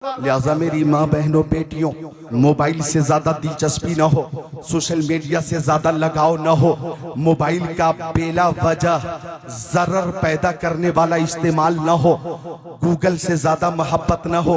लिहाजा मेरी माँ बहनों बेटियों, मोबाइल से ज्यादा दिलचस्पी न हो, सोशल मीडिया से ज्यादा लगाव न हो, मोबाइल का बेला वजह जरर पैदा करने वाला इस्तेमाल न हो, गूगल से ज्यादा मोहब्बत न हो,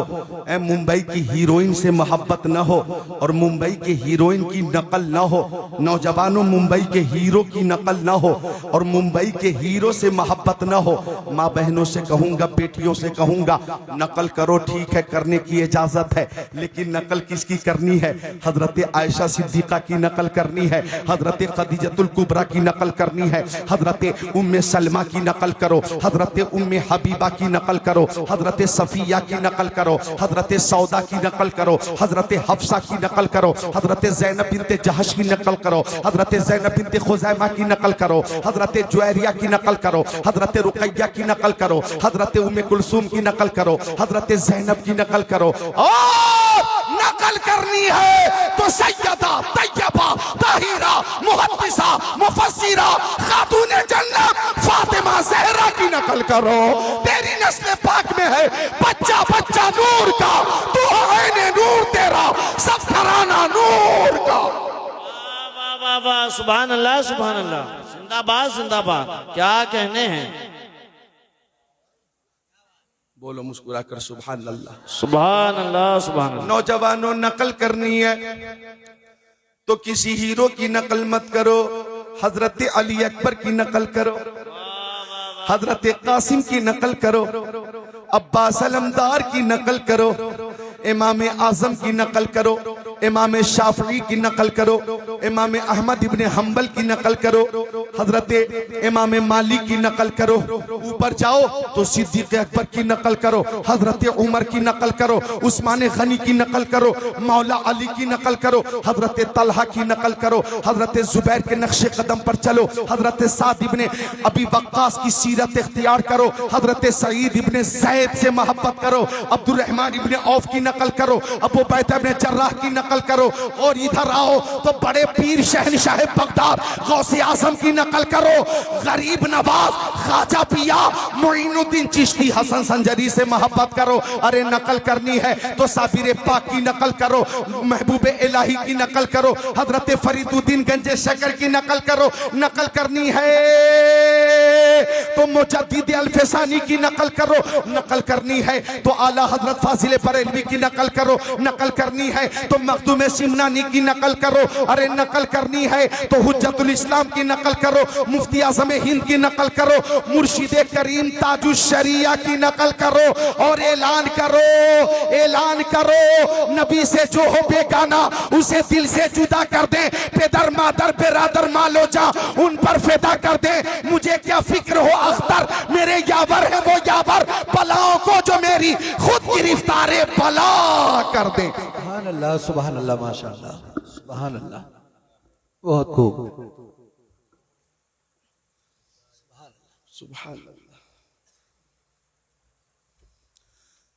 मुंबई की हीरोइन से मोहब्बत न हो और मुंबई के हीरोइन की नकल न हो, नौजवानों मुंबई के हीरो की नकल न हो और मुंबई के हीरो से मोहब्बत न हो। माँ बहनों से कहूंगा, बेटियों से कहूंगा, नकल करो, ठीक है, करने की इजाजत है, लेकिन नकल किसकी करनी है? हजरत आयशा सिद्दीका की नकल करनी है, हजरत खदीजतुल कुबरा की नकल करनी है, हजरत उम्मे सलमा की नकल करो, हजरत उम्मे हबीबा की नकल करो, हजरत सफिया की नकल करो, हजरत सौदा की नकल करो, हजरत हफ्सा की नकल करो, हजरत ज़ैनब बिनते जहश की नकल करो, हजरत ज़ैनब बिनते खुज़ैमा की नकल करो, हजरत जुवैरिया की नकल करो, हजरत रुकैया की नकल करो, हजरत उम्मे कुलसूम की नकल करो, हजरत ज़ैनब की नकल करो। और नकल करनी है तो सैयदा तैयबा ताहिरा मुहद्दिसा मुफस्सिरा खातूने जन्नत फातिमा ज़हरा की नकल करो। तेरी नस्ल पाक में है बच्चा बच्चा नूर का, तू है नूर तेरा सब घराना नूर का। वाह वाह वाह, सुभान अल्लाह सुभान अल्लाह, जिंदाबाद जिंदाबाद, क्या कहने हैं। बोलो मुस्कुरा कर सुभान अल्लाह सुभान अल्लाह सुभान अल्लाह। नौजवानों, नकल करनी है तो किसी हीरो की नकल मत करो, हजरत अली अकबर की नकल करो, हजरत कासिम की नकल करो, अब्बास अलमदार की नकल करो, इमाम आजम की नकल करो, इमाम शाफी की नकल करो, इमाम अहमद इब्ने हम्बल की नकल करो, हजरत इमाम मालिक की नकल करो, ऊपर जाओ तो सिद्दीक अकबर की नकल करो, हजरत उमर की नकल करो, उस्मान गनी की नकल करो, मौला अली की नकल करो, हजरत तलहा की नकल करो, हजरत जुबैर के नक्शे कदम पर चलो, हजरत साद इब्ने अबी वक्कास की सीरत इख्तियार करो, हजरत सईद इब्ने ज़ैद से मोहब्बत करो, अब्दुल रहमान इब्ने औफ की नकल करो, अबू बैदा इब्ने जर्राह की नकल करो, और इधर आओ तो बड़े पीर शहनशाह बगदाद गौसे आजम की नकल करो, गरीब नवाज ख्वाजा पिया मोइनुद्दीन चिश्ती हसन संजरी से मोहब्बत करो। अरे नकल करनी है तो साबिर पाक की नकल करो, महबूब इलाही की नकल करो, हजरत फरीदुद्दीन गंजे शकर की नकल करो। नकल करनी है तो मुजद्दिद अल्फसानी की नकल करो, नकल करनी है तो आला हजरत फाजिल बरेलवी की नकल करो, नकल करनी है तो मखदूम सिमनानी की नकल करो, अरे नकल करनी है तो हुज्जतुल इस्लाम की नकल करो, मुफ्ती आज़म हिंद की नकल करो, मुर्शिद करीम ताजुश शरिया की नकल करो, और ऐलान करो नबी से जो हो बेगाना उसे दिल से जुदा कर दे, पेदर मादर बेरादर मालो जा उन पर फिदा कर दे, मुझे क्या फिक्र हो अख्तर मेरे यावर है वो यावर, बलाओं को जो मेरी खुद गिरफ्तारे बला कर दे। सुभान अल्लाह सुभान अल्लाह, माशाअल्लाह सुभान अल्लाह, बहुत खूब। सुभान अल्लाह।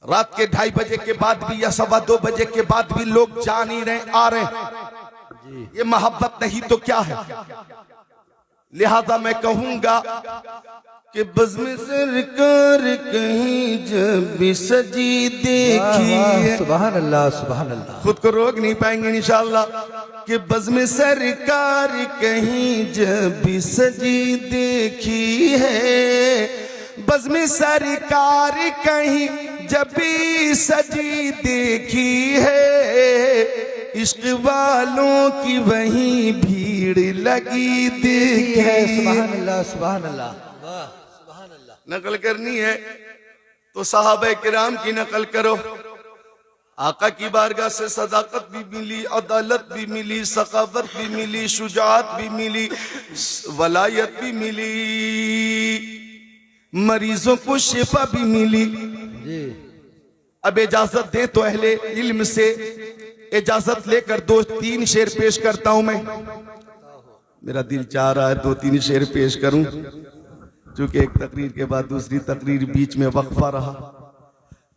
रात के 2:30 बजे के बाद भी या 2:15 बजे के बाद भी लोग जा नहीं रहे, आ रहे, ये मोहब्बत नहीं तो क्या है? लिहाजा मैं कहूंगा कि बज़्म सरकार कहीं जब भी सजी देखी है, सुभान अल्लाह सुभान अल्लाह, खुद को रोक नहीं पाएंगे इंशाअल्लाह, कि बज़्म सरकार कहीं जब भी सजी देखी है, बज़्म सरकार कहीं जब भी सजी देखी है, इश्क वालों की वहीं भीड़ लगी देखी है। सुभान अल्लाह सुभान अल्लाह, वाह सुभान अल्लाह। नकल करनी है तो सहाबा किराम की नकल करो, आका की बारगाह से सदाकत भी मिली, अदालत भी मिली, सखावत भी मिली, शुजाअत भी मिली, वलायत भी मिली, मरीजों को शिफा भी मिली। अब इजाजत दे तो अहले इल्म से इजाजत लेकर 2-3 शेर पेश करता हूं मैं। मेरा दिल चाह रहा है 2-3 शेर पेश करूं, क्योंकि एक तकरीर के बाद दूसरी तकरीर बीच में वक्फा रहा,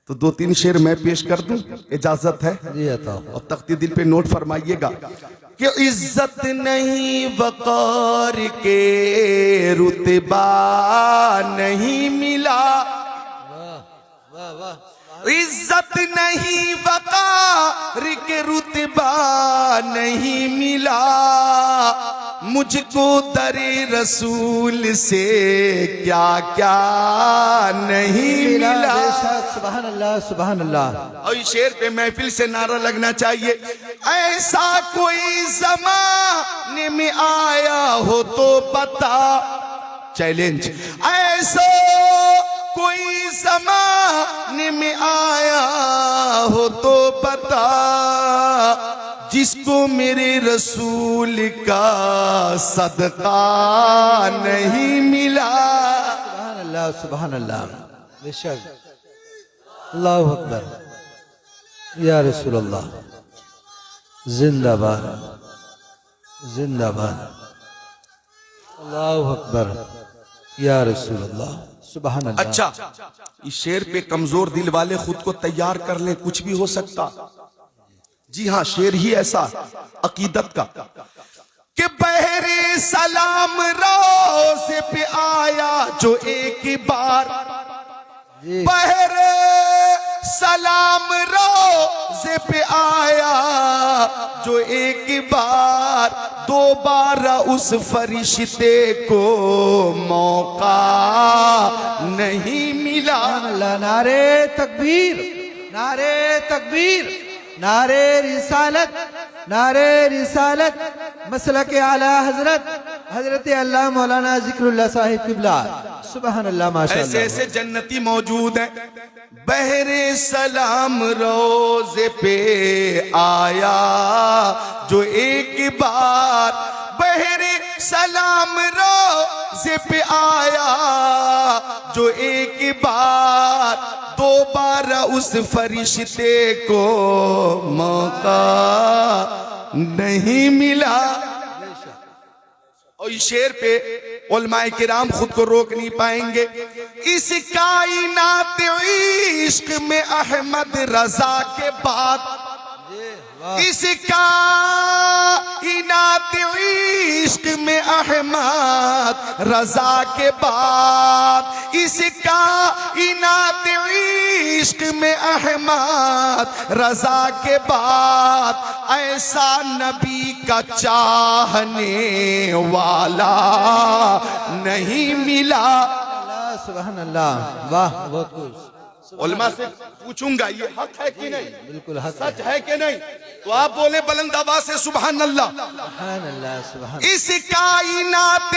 तो 2-3 शेर मैं पेश कर दूं, इजाजत है? जी अता। और तख्ती दिल पे नोट फरमाइएगा कि इज्जत नहीं वकार के रुतबा नहीं मिला, वाह वाह वाह, इज्जत नहीं नहीं मिला, मुझको दरे रसूल से क्या क्या नहीं मिला। सुभान अल्लाह सुभान अल्लाह। और इस शेर पे महफिल से नारा लगना चाहिए, ऐसा कोई ज़माने में आया हो तो बता, चैलेंज, ऐसा कोई ज़माने में आया हो तो बता, जिसको मेरे रसूल का सदका नहीं मिला। सुभान अल्लाह सुभान अल्लाह। बेशक, अल्लाहु अकबर। या रसूल अल्लाह, जिंदाबाद जिंदाबाद। अल्लाहु अकबर। या रसूल अल्लाह, सुभान अल्लाह। अच्छा, इस शेर पे कमजोर दिल वाले खुद को तैयार कर लें, कुछ भी हो सकता। जी हाँ, शेर ही ऐसा अकीदत का कि बहरे सलाम रोज़े पे आया जो एक बार, बहरे सलाम रोज़े पे आया जो एक बार, दोबारा उस फरिश्ते को मौका नहीं मिला। नारे तकबीर, नारे तकबीर, नारे रिसालत, नारे रिसालत, मसलक आला हजरत हजरत अल्लाह मौलाना जिक्रुल्लाह साहिब किबला। सुभान अल्लाह माशाअल्लाह। ऐसे ऐसे जन्नती मौजूद हैं। बहरे सलाम रोज़े पे आया जो एक बार, बहरे सलाम रोज़े पे आया जो एक बार, दोबारा उस फरिश्ते को मौका नहीं मिला। और इस शेर पे उलमाए किराम खुद को रोक नहीं पाएंगे। इस कायनात इश्क में अहमद रजा के बाद, इस कायनात इश्क में अहमद रजा के बाद, इस कायनात इश्क में अहमद रजा के बाद, ऐसा नबी का चाहने वाला नहीं मिला। सुभान अल्लाह, वाह, बहुत कुछ। उलमा से पूछूंगा ये हक है कि नहीं, बिल्कुल हक सच है कि नहीं, तो आप बोले बुलंद आवाज से सुभान अल्लाह। सुभान अल्लाह सुभान। इस कायनात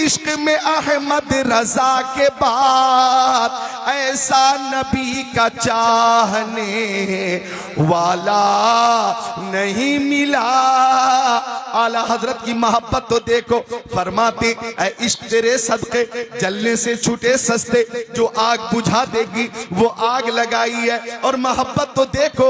इश्क में अहमद रजा के बाद, ऐसा नबी का चाहने वाला नहीं मिला। आला हजरत की मोहब्बत तो देखो, फरमाते ऐ इश्क तेरे सदके जलने से छूटे सस्ते, जो आग बुझा देगी वो आग लगाई है। और मोहब्बत तो देखो,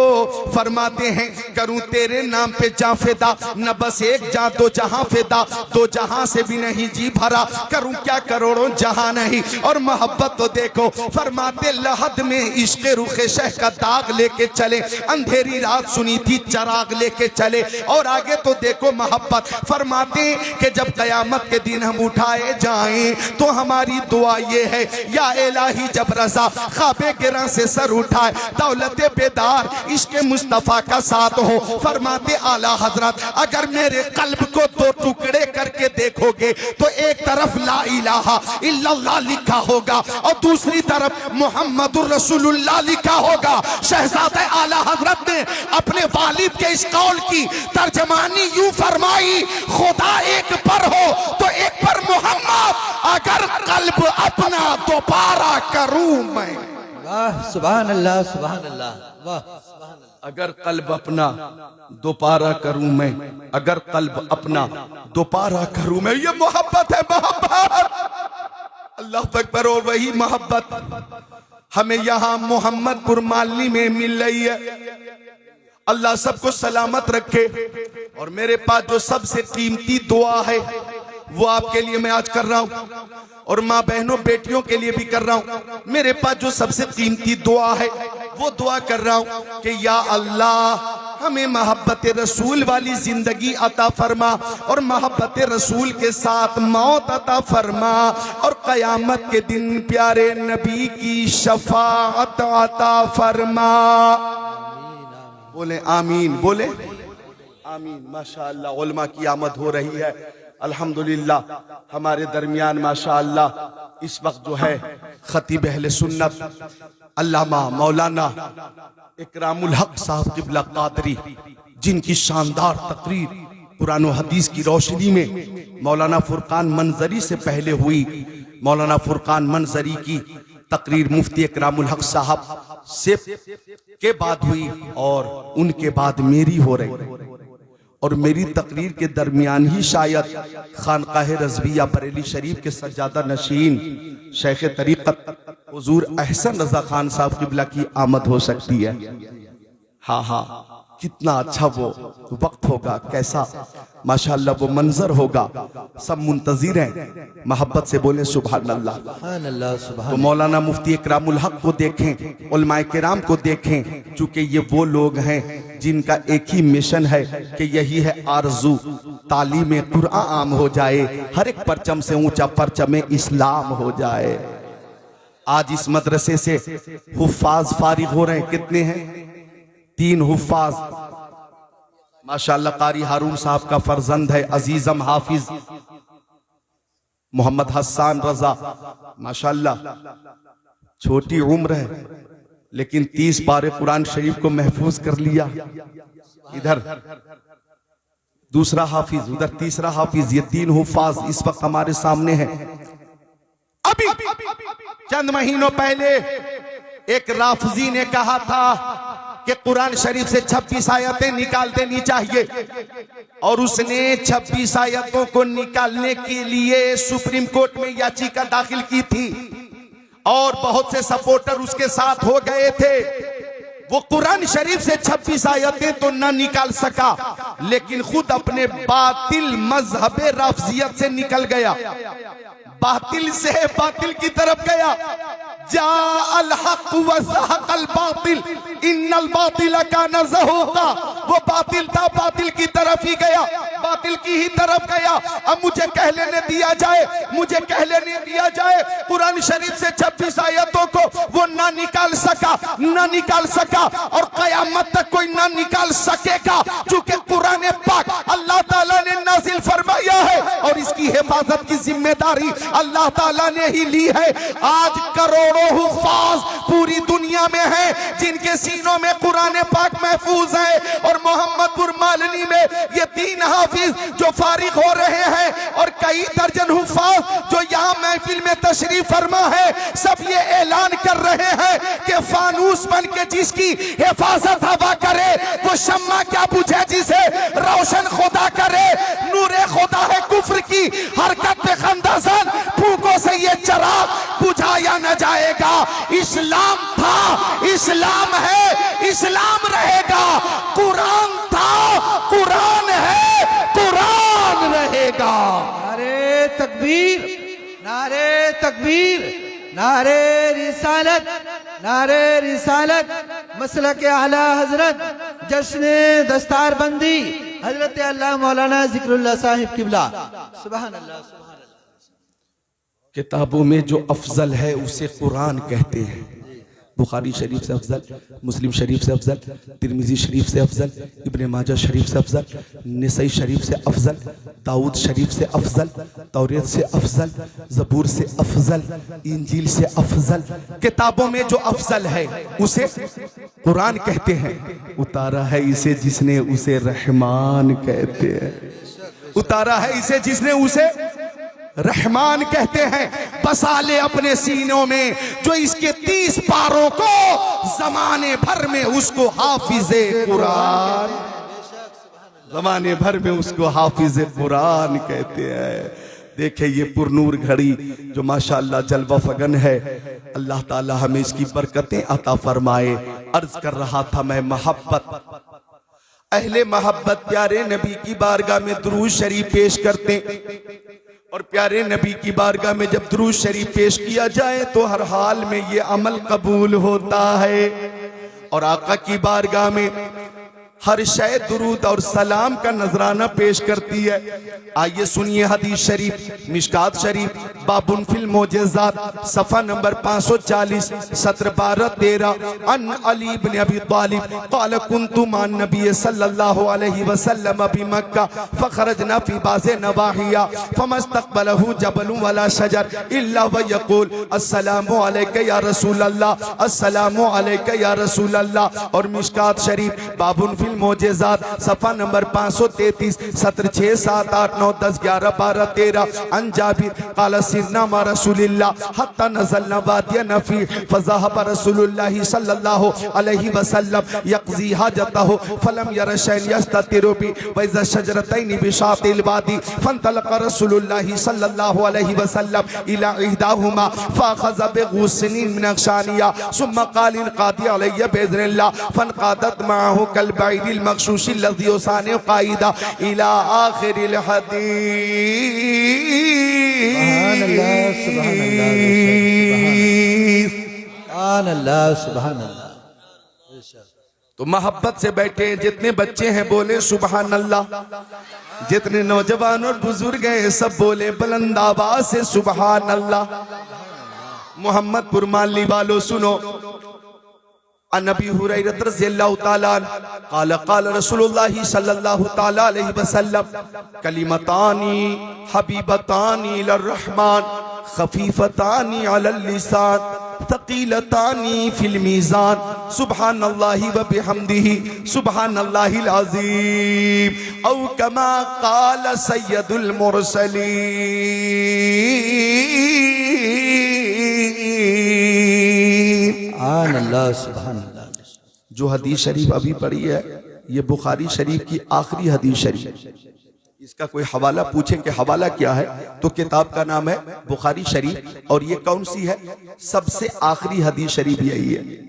फरमाते हैं करूं तेरे नाम पे जा फिदा, न बस एक जा दो जहां फिदा, दो जहां से भी नहीं जी भरा, करूं क्या करोड़ों जहां नहीं। और मोहब्बत तो देखो, फरमाते लहद में इश्क रुखे शह का दाग लेके चले, अंधेरी रात सुनी थी चराग लेके चले। और आगे तो देखो मोहब्बत, फरमाते कि जब कयामत के दिन हम उठाए जाएं तो हमारी दुआ ये है, या इलाही जब रजा ख्वाबे गिरा से सर उठाए, दौलत बेदार इश्क मुस्तफा का साथ हो। फरमाते आला हजरत, अगर मेरे कल्ब को दो टुकड़े करके देखोगे तो एक तरफ ला इलाहा इल्लल्लाह लिखा होगा और दूसरी तरफ मुहम्मदुर रसूलुल्लाह लिखा होगा। शहजादे आला हजरत ने अपने वालिद के इस कौल की तर्जमानी यूं फरमाई, खुदा एक पर हो तो एक पर मोहम्मद, अगर कल्ब अपना दोबारा करूं मैं। वाह सुभान अल्लाह सुभान अल्लाह, वाह सुभान अल्लाह। अगर कल्ब अपना दोबारा करूं मैं, अगर कल्ब अपना दोबारा करूं मैं, ये मोहब्बत है, मोहब्बत। अल्लाह अकबर। और वही मोहब्बत हमें यहाँ मोहम्मदपुर मालनी में मिल रही है। अल्लाह सबको सलामत रखे। और मेरे पास जो सबसे कीमती दुआ है वो आपके लिए मैं आज कर रहा हूं, और माँ बहनों बेटियों के लिए भी कर रहा हूं। मेरे पास जो सबसे कीमती दुआ है वो दुआ कर रहा हूं कि या अल्लाह हमें मोहब्बत रसूल वाली जिंदगी अता फरमा, और मोहब्बत रसूल के साथ मौत अता फरमा, और कयामत के दिन प्यारे नबी की शफाअत अता फरमा। बोले आमीन, बोले आमीन। माशाअल्लाह उलमा की आमद हो रही है अल्हम्दुलिल्लाह हमारे दरमियान। माशाअल्लाह इस वक्त जो है खतीब अहले सुन्नत अल्लामा मौलाना इकरामुल हक साहब क़िबला क़ादरी, जिनकी शानदार तकरीर कुरान और हदीस की रोशनी में मौलाना फुरकान मंजरी से पहले हुई, मौलाना फुरकान मंजरी की तकरीर मुफ्ती इकरामुल हक साहब से के बाद हुई और उनके बाद मेरी हो रही, और मेरी तकरीर के दरमियान ही शायद खानकाह रज़विया बरेली शरीफ के सज्जादा नशीन शेख तरीक़त हुजूर अहसन रज़ा खान साहब क़िबला की आमद हो सकती है। हाँ हाँ, कितना अच्छा वो वक्त होगा, कैसा माशाअल्लाह वो मंजर होगा। सब मुंतज़िर हैं, मोहब्बत से बोले सुभान अल्लाह। सुभान अल्लाह, सुभान तो मौलाना मुफ्ती इकरामुल हक को देखें, उलमाए किराम को देखें, चूंकि ये वो लोग हैं जिनका एक ही मिशन है कि यही है आरजू तालीम कुरान आम हो जाए, हर एक परचम से ऊंचा परचम इस्लाम हो जाए। आज इस मदरसे से हुफ्फाज फारिग हो रहे हैं, कितने हैं? 3 हुफ्फाज। माशाअल्लाह कारी हारून साहब का फर्जंद है अजीजम हाफिज मोहम्मद हसन रजा, माशाअल्लाह छोटी उम्र है लेकिन 30 पारे कुरान शरीफ को महफूज कर लिया। इधर दूसरा हाफिज, उधर तीसरा हाफिज, ये 3 हुफ्फाज इस वक्त हमारे सामने हैं। अभी चंद महीनों पहले एक राफजी ने कहा था कि कुरान शरीफ से 26 आयतें निकाल देनी चाहिए, और उसने 26 आयतों को निकालने के लिए सुप्रीम कोर्ट में याचिका दाखिल की थी और बहुत से सपोर्टर उसके साथ हो गए थे। वो कुरान शरीफ से 26 आयतें तो ना निकाल सका, लेकिन खुद अपने बातिल मजहब राफजियत से निकल गया, बातिल से बातिल की तरफ गया। जा अल हक व ज़हक़ल बातिल इन्नल बातिल काना ज़हूक़ा, वो बातिल था, बातिल की तरफ ही गया, बातिल की ही तरफ गया। अब मुझे कह लेने दिया जाए, मुझे कह लेने दिया जाए, कुरान शरीफ से 26 आयतों को वो ना निकाल सका, ना निकाल सका, और क़यामत तक कोई ना निकाल सकेगा, क्योंकि कुरान पाक अल्लाह ताला ने नाज़िल फरमाया है और इसकी हिफाजत की जिम्मेदारी अल्लाह ताला ने ही ली है। आज करोड़ों हुफ्फाज पूरी दुनिया में हैं जिनके सीनों में कुरान पाक महफूज है, और मोहम्मदपुर मालनी में ये 3 हाफिज जो फारिग हो रहे हैं और कई दर्जन हुफ्फाज जो यहाँ महफिल में तशरीफ फरमा है, सब ये ऐलान कर रहे हैं कि फानूस बन के जिसकी हिफाजत हवा करे वो शम्मा क्या बुझे जिसे रोशन खुदा करे। नूरे खुदा है कुफ्र की हरकत पे खंदासन, फूकों से ये चराग बुझाया न जाएगा। इस्लाम था, इस्लाम है, इस्लाम रहेगा। कुरान था, कुरान है, कुरान रहेगा। नारे तकबीर, नारे तकबीर, नारे रिसालत, नारे रिसालत, मसलक आला हजरत, जश्न दस्तारबंदी हजरत अल्लाह मौलाना जिक्रुल्लाह साहिब क़िबला। सुभान अल्लाह, सुभान अल्लाह। किताबों में जो अफजल है उसे कुरान कहते हैं। बुखारी शरीफ से अफजल, मुस्लिम शरीफ से अफजल, तिरमिजी शरीफ से अफजल, इब्ने माजा शरीफ से अफजल, निसई शरीफ से अफजल, दाऊद शरीफ से अफजल, तौरेत से अफजल, ज़बूर से अफजल, इंजील से अफजल। किताबों में जो अफजल है उसे कुरान कहते हैं। उतारा है इसे जिसने उसे रहमान कहते हैं, उतारा है इसे जिसने उसे रहमान कहते हैं। बसा ले अपने सीनों में जो इसके 30 पारों को जमाने भर में उसको हाफिज़े कुरान, जमाने भर में उसको हाफिज़े कुरान कहते हैं। देखे ये पुरनूर घड़ी जो माशाअल्लाह जलवा फगन है, अल्लाह ताला हमें इसकी बरकतें अता फरमाए। अर्ज कर रहा था मैं, मोहब्बत, अहले मोहब्बत प्यारे नबी की बारगाह में दुरूद शरीफ पेश करते, और प्यारे नबी की बारगाह में जब दुरूद शरीफ पेश किया जाए तो हर हाल में ये अमल कबूल होता है। और आका की बारगाह में हर शय दुरूद और सलाम का नजराना पेश करती है। आइए सुनिए हदीस शरीफ, मिशकात शरीफ, बाबुन फिल मोजेज़ात, सफ़ा नंबर 540, सत्र 12-13। अन अली इब्न अबी तालिब क़ाल कुन्तु मअन नबी सल्लल्लाहु अलैहि वसल्लम बि मक्का फ़ख़रजना फ़ी बाज़ि नवाहिया फ़मस्तक़बलहु जबलुन वला शजर इल्ला व यक़ूल अस्सलामु अलैका या रसूल अल्लाह, अस्सलामु अलैका या रसूल अल्लाह। और मिशकात शरीफ, बाबुन फिल मोजेज़ात, सफ़ा नंबर 533, सत्र 6, 7, 8, 9, 10, 11, 12, 13। अन जाबिर क़ाल सिरना मा रसूलिल्लाह हत्ता नज़लना वादिया नफ़ी फ़ज़हब रसूलुल्लाह सल्लल्लाहु अलैहि वसल्लम यक़ज़ी हाजतहु फ़लम यरा शैअन यस्ततिरु बि व इज़ा शजरतैनि बिशातिल वादी फ़न्तलक़ रसूलुल्लाह सल्लल्लाहु अलैहि वसल्लम इला इहदाहुमा फ़अख़ज़ बिग़ुस्निन मिन अग़शानिया सुम्मा क़ाल इनक़ादी अलैया बिइज़्निल्लाह फ़नक़ादत मअहु कल बैरिल मग़शूशि लज़ी युसानि क़ाइदा इला आख़िरिल हदीस। सुभान अल्लाह, सुभान अल्लाह, सुभान अल्लाह, सुभान अल्लाह। तो मोहब्बत से बैठे जितने बच्चे हैं बोले सुभान अल्लाह, जितने नौजवान और बुजुर्ग हैं सब बोले बुलंद आवाज से सुभान अल्लाह। मोहम्मदपुर माली वालों सुनो, अन अबी हुरैरा रज़ियल्लाहु ताला क़ाल क़ाल रसूलुल्लाह सल्लल्लाहु ताला अलैहि वसल्लम कलिमतानी हबीबतानी इलर रहमान खफीफतानी अलल लिसान तक़ीलतानी फिल मीज़ान सुब्हानल्लाहि व बिहम्दिही सुब्हानल्लाहिल अज़ीम औ कमा क़ाल सय्यदुल मुरसलीन। सुभान अल्लाह, सुभान अल्लाह। जो हदीस शरीफ अभी पढ़ी है ये बुखारी शरीफ की आखिरी हदीस शरीफ। इसका कोई हवाला पूछे कि हवाला क्या है तो किताब का नाम है बुखारी शरीफ। और ये कौन सी है? सबसे आखिरी हदीस शरीफ यही है।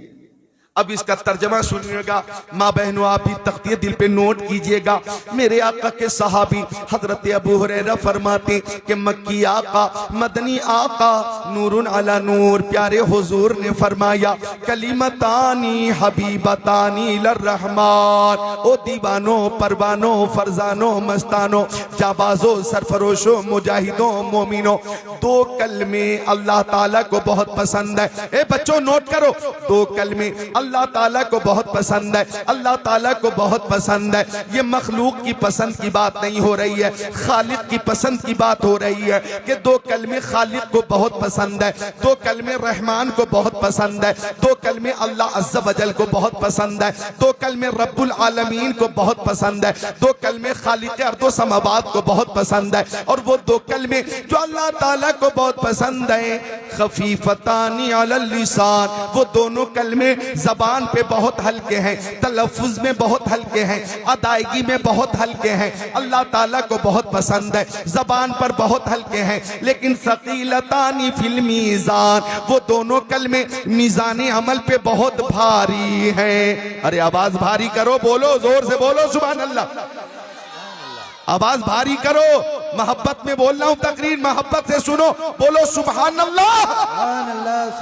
अब इसका तर्जमा सुनिएगा, माँ बहनों आप भी तख्तिये दिल पे नोट कीजिएगा। मेरे आका के सहाबी हजरत अबू हुरैरा फरमाते कि मक्की आका मदनी आका नूरुन अला नूर प्यारे हुजूर ने फरमाया कलिमतानी हबीबतानी इलर रहमान। ओ दीवानो परवानो फरजानो मस्तानो जाबाजो सरफरोशो मुजाहिदो मोमिनो, दो कलमे अल्लाह ताला को बहुत पसंद है। ए बच्चों नोट करो, दो कलमे अल्लाह ताला को बहुत पसंद है, अल्लाह ताला को बहुत पसंद है। ये मखलूक की पसंद की बात नहीं हो रही है, खालिक की पसंद की बात हो रही है कि दो कलमे खालिक को बहुत पसंद है, दो कलमे रहमान को बहुत पसंद है, दो कलमे अल्लाह अज़्ज़ा वजल को बहुत पसंद है, दो कलमे रब्बुल आलमीन को बहुत पसंद है, दो कलमे खालिक अर्दो समावात को बहुत पसंद है। और वो दो कलमे जो अल्लाह ताला को बहुत पसंद है खफीफतानी अलल लिसान, वो दोनों कलमे जबान पे बहुत हल्के हैं, तलफ्फुज में बहुत हल्के हैं, अदायगी में बहुत हल्के हैं, अल्लाह ताला को बहुत पसंद है, जबान पर बहुत हल्के हैं, लेकिन सकीलतानी फिल मीज़ान, वो दोनों कलमे मीज़ान अमल पे बहुत भारी हैं। अरे आवाज भारी करो, बोलो जोर से बोलो सुभान अल्लाह, आवाज भारी करो। मोहब्बत में बोल रहा हूं, तकरीर मोहब्बत से सुनो, बोलो सुभान अल्लाह।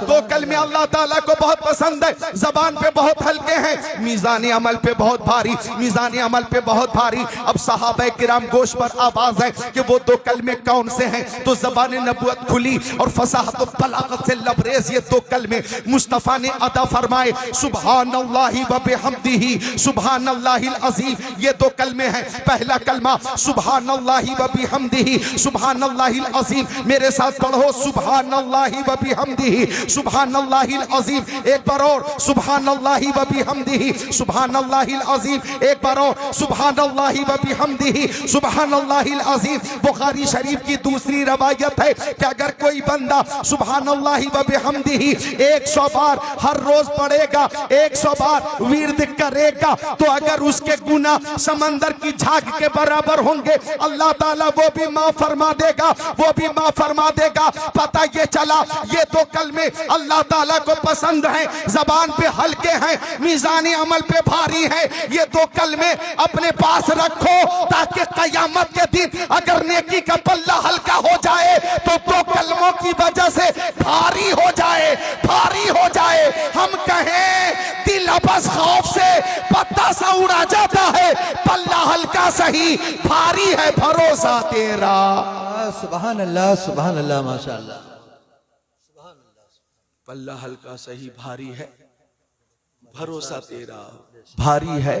दो कलमे अल्लाह ताला को बहुत पसंद है, जबान पे बहुत हल्के हैं, मीज़ान अमल पे बहुत भारी, मीज़ान अमल पे बहुत भारी। अब सहाबा किराम गोश पर आवाज है कि वो दो कलमे कौन से हैं, तो जबान नबुवत खुली और फसाहत और बलागत से लबरेज ये दो कलमे मुस्तफा ने अदा फरमाए, सुब्हानल्लाहि व बिहम्दिही सुब्हानल्लाहिल अज़ीम। ये दो कलमे हैं। पहला कलमा सुब्हानल्लाहि व बिहम्दिही सुब्हानल्लाहिल अज़ीम, मेरे साथ पढ़ो सुब्हानल्लाहि व बिहम्दिही सुब्हानल्लाहिल अज़ीम। एक बार और सुब्हानल्लाहि व बिहम्दिही सुब्हानल्लाहिल अज़ीम। एक बार और सुब्हानल्लाहि व बिहम्दिही सुब्हानल्लाहिल अज़ीम। बुखारी शरीफ की दूसरी रवायत है कि अगर कोई बंदा सुब्हानल्लाहि व बिहम्दिही 100 बार हर रोज पढ़ेगा, 100 बार विर्द करेगा, तो अगर उसके गुनाह समंदर की झाग के बराबर होंगे, अल्लाह ताला वो भी माफ फरमा देगा, वो भी माफ फरमा देगा। पता ये चला ये दो कलमे अल्लाह ताला को पसंद है, जबान पे हल्के हैं, मीज़ानी अमल पे भारी है। ये दो कलमे अपने पास रखो ताकि कयामत के दिन अगर नेकी का पल्ला हल्का हो जाए तो दो कलमों की वजह से भारी हो जाए, भारी हो जाए। हम कहें दिल बस खौफ से पत्ता सा उड़ा जाता है, पल्ला हल्का सही भारी है भरोसा तेरा। सुभान अल्लाह माशाअल्लाह। पल्ला हल्का सही भारी है भरोसा तेरा, भारी है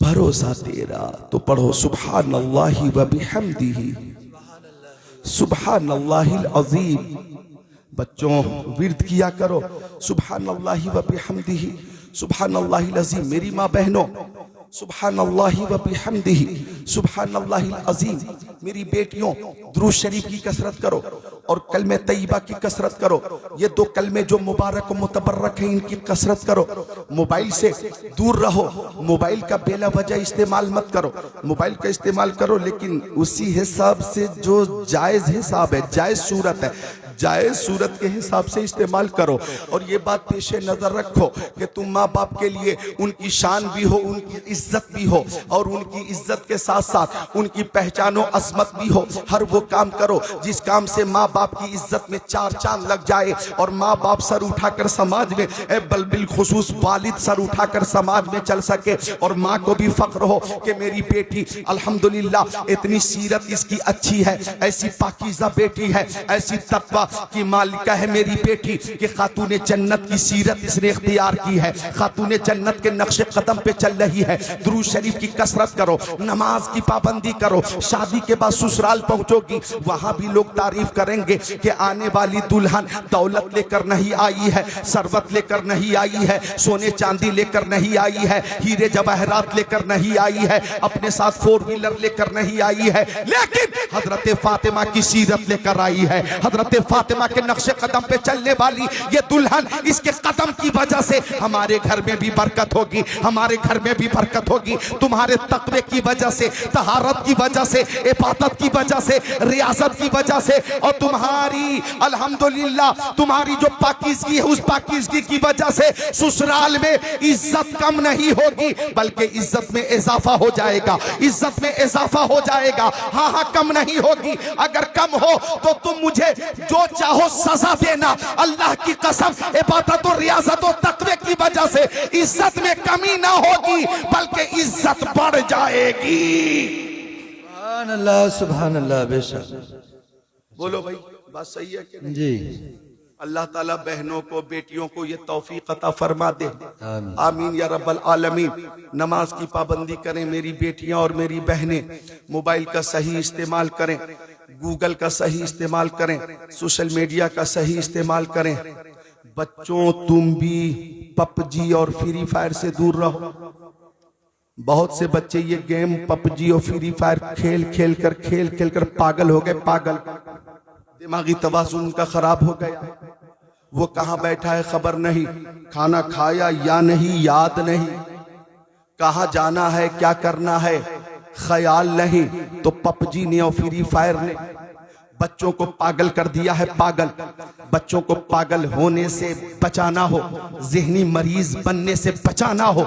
भरोसा तेरा। तो पढ़ो सुभान अल्लाहि व बिहम्दिही, सुभान अल्लाहिल अज़ीम। बच्चों विर्द किया करो सुभान अल्लाहि व बिहम्दिही, सुभान अल्लाहिल अज़ीम। मेरी माँ बहनों सुभान अल्लाहि व बिहम्दिही, सुभान अल्लाहिल अज़ीम। मेरी बेटियों दुरूद शरीफ की कसरत करो और कलमे तैयबा की कसरत करो। ये दो कलमे जो मुबारक और मुतबर्रक हैं इनकी कसरत करो। मोबाइल से दूर रहो, मोबाइल का बेला वजह इस्तेमाल मत करो। मोबाइल का इस्तेमाल करो लेकिन उसी हिसाब से जो जायज़ हिसाब है, जायज़ सूरत है, जायज़ सूरत के हिसाब से इस्तेमाल करो। और ये बात पेशे नजर रखो कि तुम माँ बाप के लिए उनकी शान भी हो, उनकी इज्जत भी हो, और उनकी इज्जत के साथ साथ उनकी पहचानो असमत भी हो। हर वो काम करो जिस काम से माँ बाप की इज्जत में चार चांद लग जाए और माँ बाप सर उठाकर समाज में, बल बिलखुसूस वालिद सर उठाकर समाज में चल सके और माँ को भी फख्र हो कि मेरी बेटी अल्हम्दुलिल्लाह इतनी सीरत इसकी अच्छी है, ऐसी पाकीज़ा बेटी है, ऐसी तक़वा की मालिका है मेरी बेटी कि खातूने जन्नत की सीरत इसने इख्तियार की है, खातूने जन्नत के नक्शे कदम पे चल रही है। दुरूद शरीफ की कसरत करो, नमाज की पाबंदी करो। शादी के बाद ससुराल पहुंचोगी वहां भी लोग तारीफ करेंगे कि आने वाली दुल्हन दौलत लेकर नहीं आई है, सरबत लेकर नहीं आई है, सोने चांदी लेकर नहीं आई है, हीरे जवाहरात लेकर नहीं आई है, अपने साथ 4 व्हीलर लेकर नहीं आई है, लेकिन हजरत फातिमा की सीरत लेकर आई है। हजरत फातिमा के नक्शे कदम पे चलने वाली ये दुल्हन, इसके कदम की वजह से हमारे घर में भी बरकत होगी, हमारे घर में भी बरकत होगी। तुम्हारे तकवे की वजह से, तहारत की वजह से, इबादत की वजह से, रियासत की वजह से, और तुम्हारी अल्हम्दुलिल्लाह तुम्हारी जो पाकीज़गी है उस पाकीज़गी की वजह से ससुराल में इज्जत कम नहीं होगी बल्कि इज्जत में इजाफा हो जाएगा, इज्जत में इजाफा हो जाएगा। हाँ हाँ कम नहीं होगी। अगर कम हो तो तुम मुझे जो चाहो सजा देना, अल्लाह की कसम इबादत और रियासत और तकवे की वजह से इज्जत में कमी ना होगी बल्कि इज्जत बढ़ जाएगी। सुभान अल्लाह बेशक। बोलो भाई बात सही है कि नहीं? जी अल्लाह ताला बहनों को, बेटियों को ये तौफीक अता फरमा दे, आमीन। आमीन या रब्बल आलमीन। नमाज की पाबंदी करें मेरी बेटियां और मेरी बहनें, मोबाइल का सही इस्तेमाल करें, गूगल का सही इस्तेमाल करें, सोशल मीडिया का सही इस्तेमाल करें। बच्चों तुम भी पबजी और फ्री फायर से दूर रहो। बहुत से बच्चे ये गेम पबजी और फ्री फायर खेल खेल कर पागल हो गए, पागल, दिमागी तवाज़ुन उनका खराब हो गया। वो कहाँ बैठा है खबर नहीं, खाना खाया या नहीं याद नहीं, कहाँ जाना है क्या करना है ख्याल नहीं। तो पबजी ने और फ्री फायर ने बच्चों को पागल कर दिया है, पागल। बच्चों को पागल होने से बचाना हो, ज़हनी मरीज बनने से बचाना हो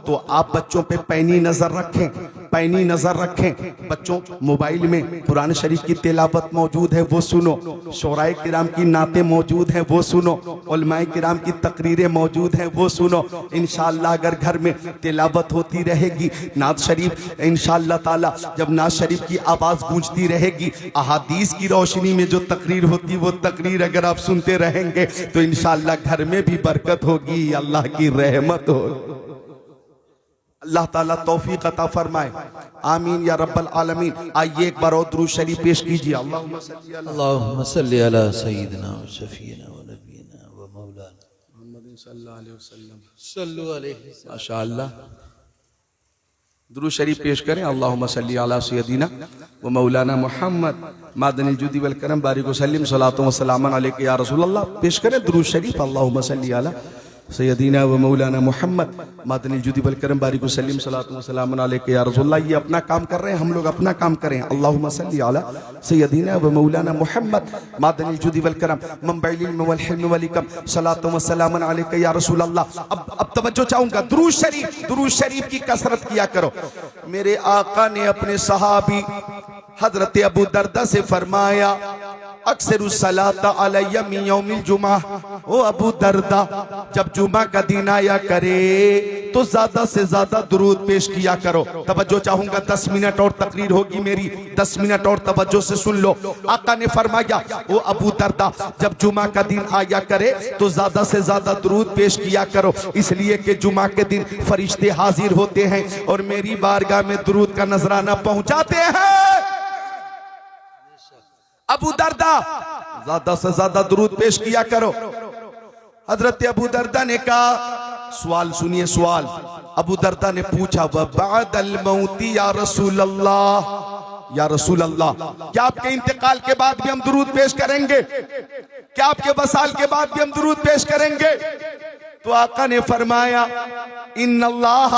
तो आप बच्चों पे पैनी नजर रखें, पैनी नजर रखें। बच्चों मोबाइल में कुरान शरीफ की तिलावत मौजूद है वो सुनो, शोराए किराम की नाते मौजूद हैं वो सुनो, उलमाए किराम की तकरीरें मौजूद हैं वो सुनो। इंशाअल्लाह अगर घर में तिलावत होती रहेगी, नात शरीफ इंशाअल्लाह ताला जब नात शरीफ की आवाज गूंजती रहेगी, अहादीस की रोशनी में जो तकरीर होती वो तकरीर अगर आप सुनते रहेंगे तो इंशाअल्लाह घर में भी बरकत होगी, अल्लाह की रहमत होगी। अल्लाह ताला तौफीक अता फरमाए, आमीन या रब्बल आलमीन। आइए एक बार और दुरूद शरीफ पेश कीजिए। अल्लाहुम्मा सल्ली अला सय्यिदिना व शफीना व नबीना व मौलाना मुहम्मद सल्लल्लाहु अलैहि वसल्लम। सल्लु अलैहि माशाअल्लाह दुरूद शरीफ पेश करें। अल्लाहुम्मा सल्ली अला सय्यिदिना व मौलाना मुहम्मद मादनिल जुदी वल करम बारिक वसल्लम सलातो व सलामन अलैका या रसूलल्लाह। पेश करें दुरूद शरीफ। अल्लाहुम्मा सल्ली अला सैयदीना व मौलाना मोहम्मद मादनी जुदी वल करम बारिक वसल्लम सलातु व सलामुन अलैका या रसूलल्लाह। ये अपना काम कर रहे हैं, हम लोग अपना काम करें। अल्लाहुम्मा सल्ली अला सैयदीना व मौलाना मोहम्मद मादनी जुदी वल करम मंबइल इल्म वल हिल्म वल इकम सलातु व सलामुन अलैका या रसूलल्लाह। अब तवज्जो चाहूंगा, दुरूद शरीफ की कसरत किया करो। मेरे आका ने अपने सहाबी हजरत अबू दरदा से फरमाया, अक्सर सलाता अलैया मिन यौमिल जुमा। ओ अबू दरदा, जब जुमा का दिन आया करे तो ज्यादा से ज्यादा दुरूद पेश किया करो। तवज्जो चाहूंगा, 10 मिनट और तकरीर होगी मेरी, 10 मिनट और तवज्जो से सुन लो। आका ने फरमाया, ओ अबू दरदा, जब जुमा का दिन आया करे तो ज्यादा से ज्यादा दुरूद पेश किया करो, इसलिए कि जुमा के दिन फरिश्ते हाजिर होते हैं और मेरी बारगाह में दुरूद का नजराना पहुंचाते हैं। अबू दरदा, ज्यादा से ज्यादा दुरूद पेश किया करो। हजरत अबू दरदा ने कहा, सवाल सुनिए सवाल। अबू दरदा ने पूछा, वबादल मौती या रसूल अल्लाह, या रसूल अल्लाह, क्या आपके इंतकाल के बाद भी हम दुरूद पेश करेंगे? क्या आपके वसाल के बाद भी हम दुरूद पेश करेंगे? तो आका ने फरमाया, इन्नल्लाह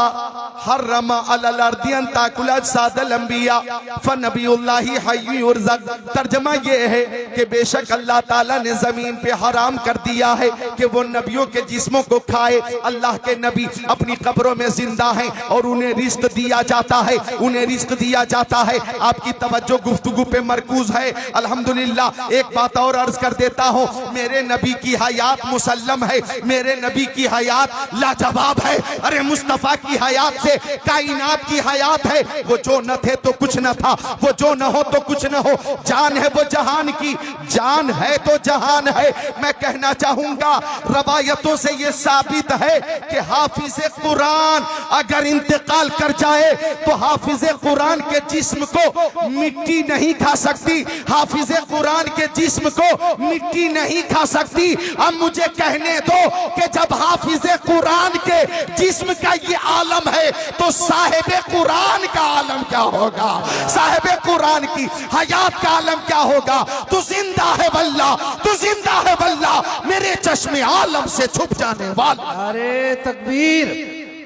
हर्रमा अलल अर्दी अन ताकुल अजसादल अंबिया फनबियुल्लाहि हय्युन युरज़क। तर्जुमा ये है कि बेशक अल्लाह ताला ने जमीन पे हराम कर दिया है कि वो नबियों के जिस्मों को खाए। अल्लाह के नबी अपनी कब्रों में जिंदा हैं और उन्हें रिस्क दिया जाता है, उन्हें रिस्क दिया जाता है। आपकी तवज्जो गुफ्तगू पे मरकूज है, अल्हम्दुलिल्लाह। एक बात और अर्ज कर देता हूँ, मेरे नबी की हयात मुसल्लम है, मेरे नबी की हयात लाजवाब है। अरे मुस्तफा की हयात से कायनात की हयात है। वो जो न थे तो कुछ न था, वो जो न हो तो कुछ न हो। जान है वो जहान की, जान है तो जहान है। मैं कहना चाहूंगा, रवायतों से ये साबित है कि हाफिज कुरान अगर इंतकाल कर जाए तो हाफिज कुरान के जिस्म को मिट्टी नहीं खा सकती, हाफिज कुरान के जिस्म को मिट्टी नहीं खा सकती। अब मुझे कहने दो कि जब हाफिज कुरान के जिस्म का ये आलम है तो साहिब कुरान का आलम क्या होगा? साहिब कुरान की हयात का आलम क्या होगा? तू जिंदा है वल्लाह, तू जिंदा है वल्लाह, मेरे चश्मे आलम से छुप जाने वाला। नारे तकबीर,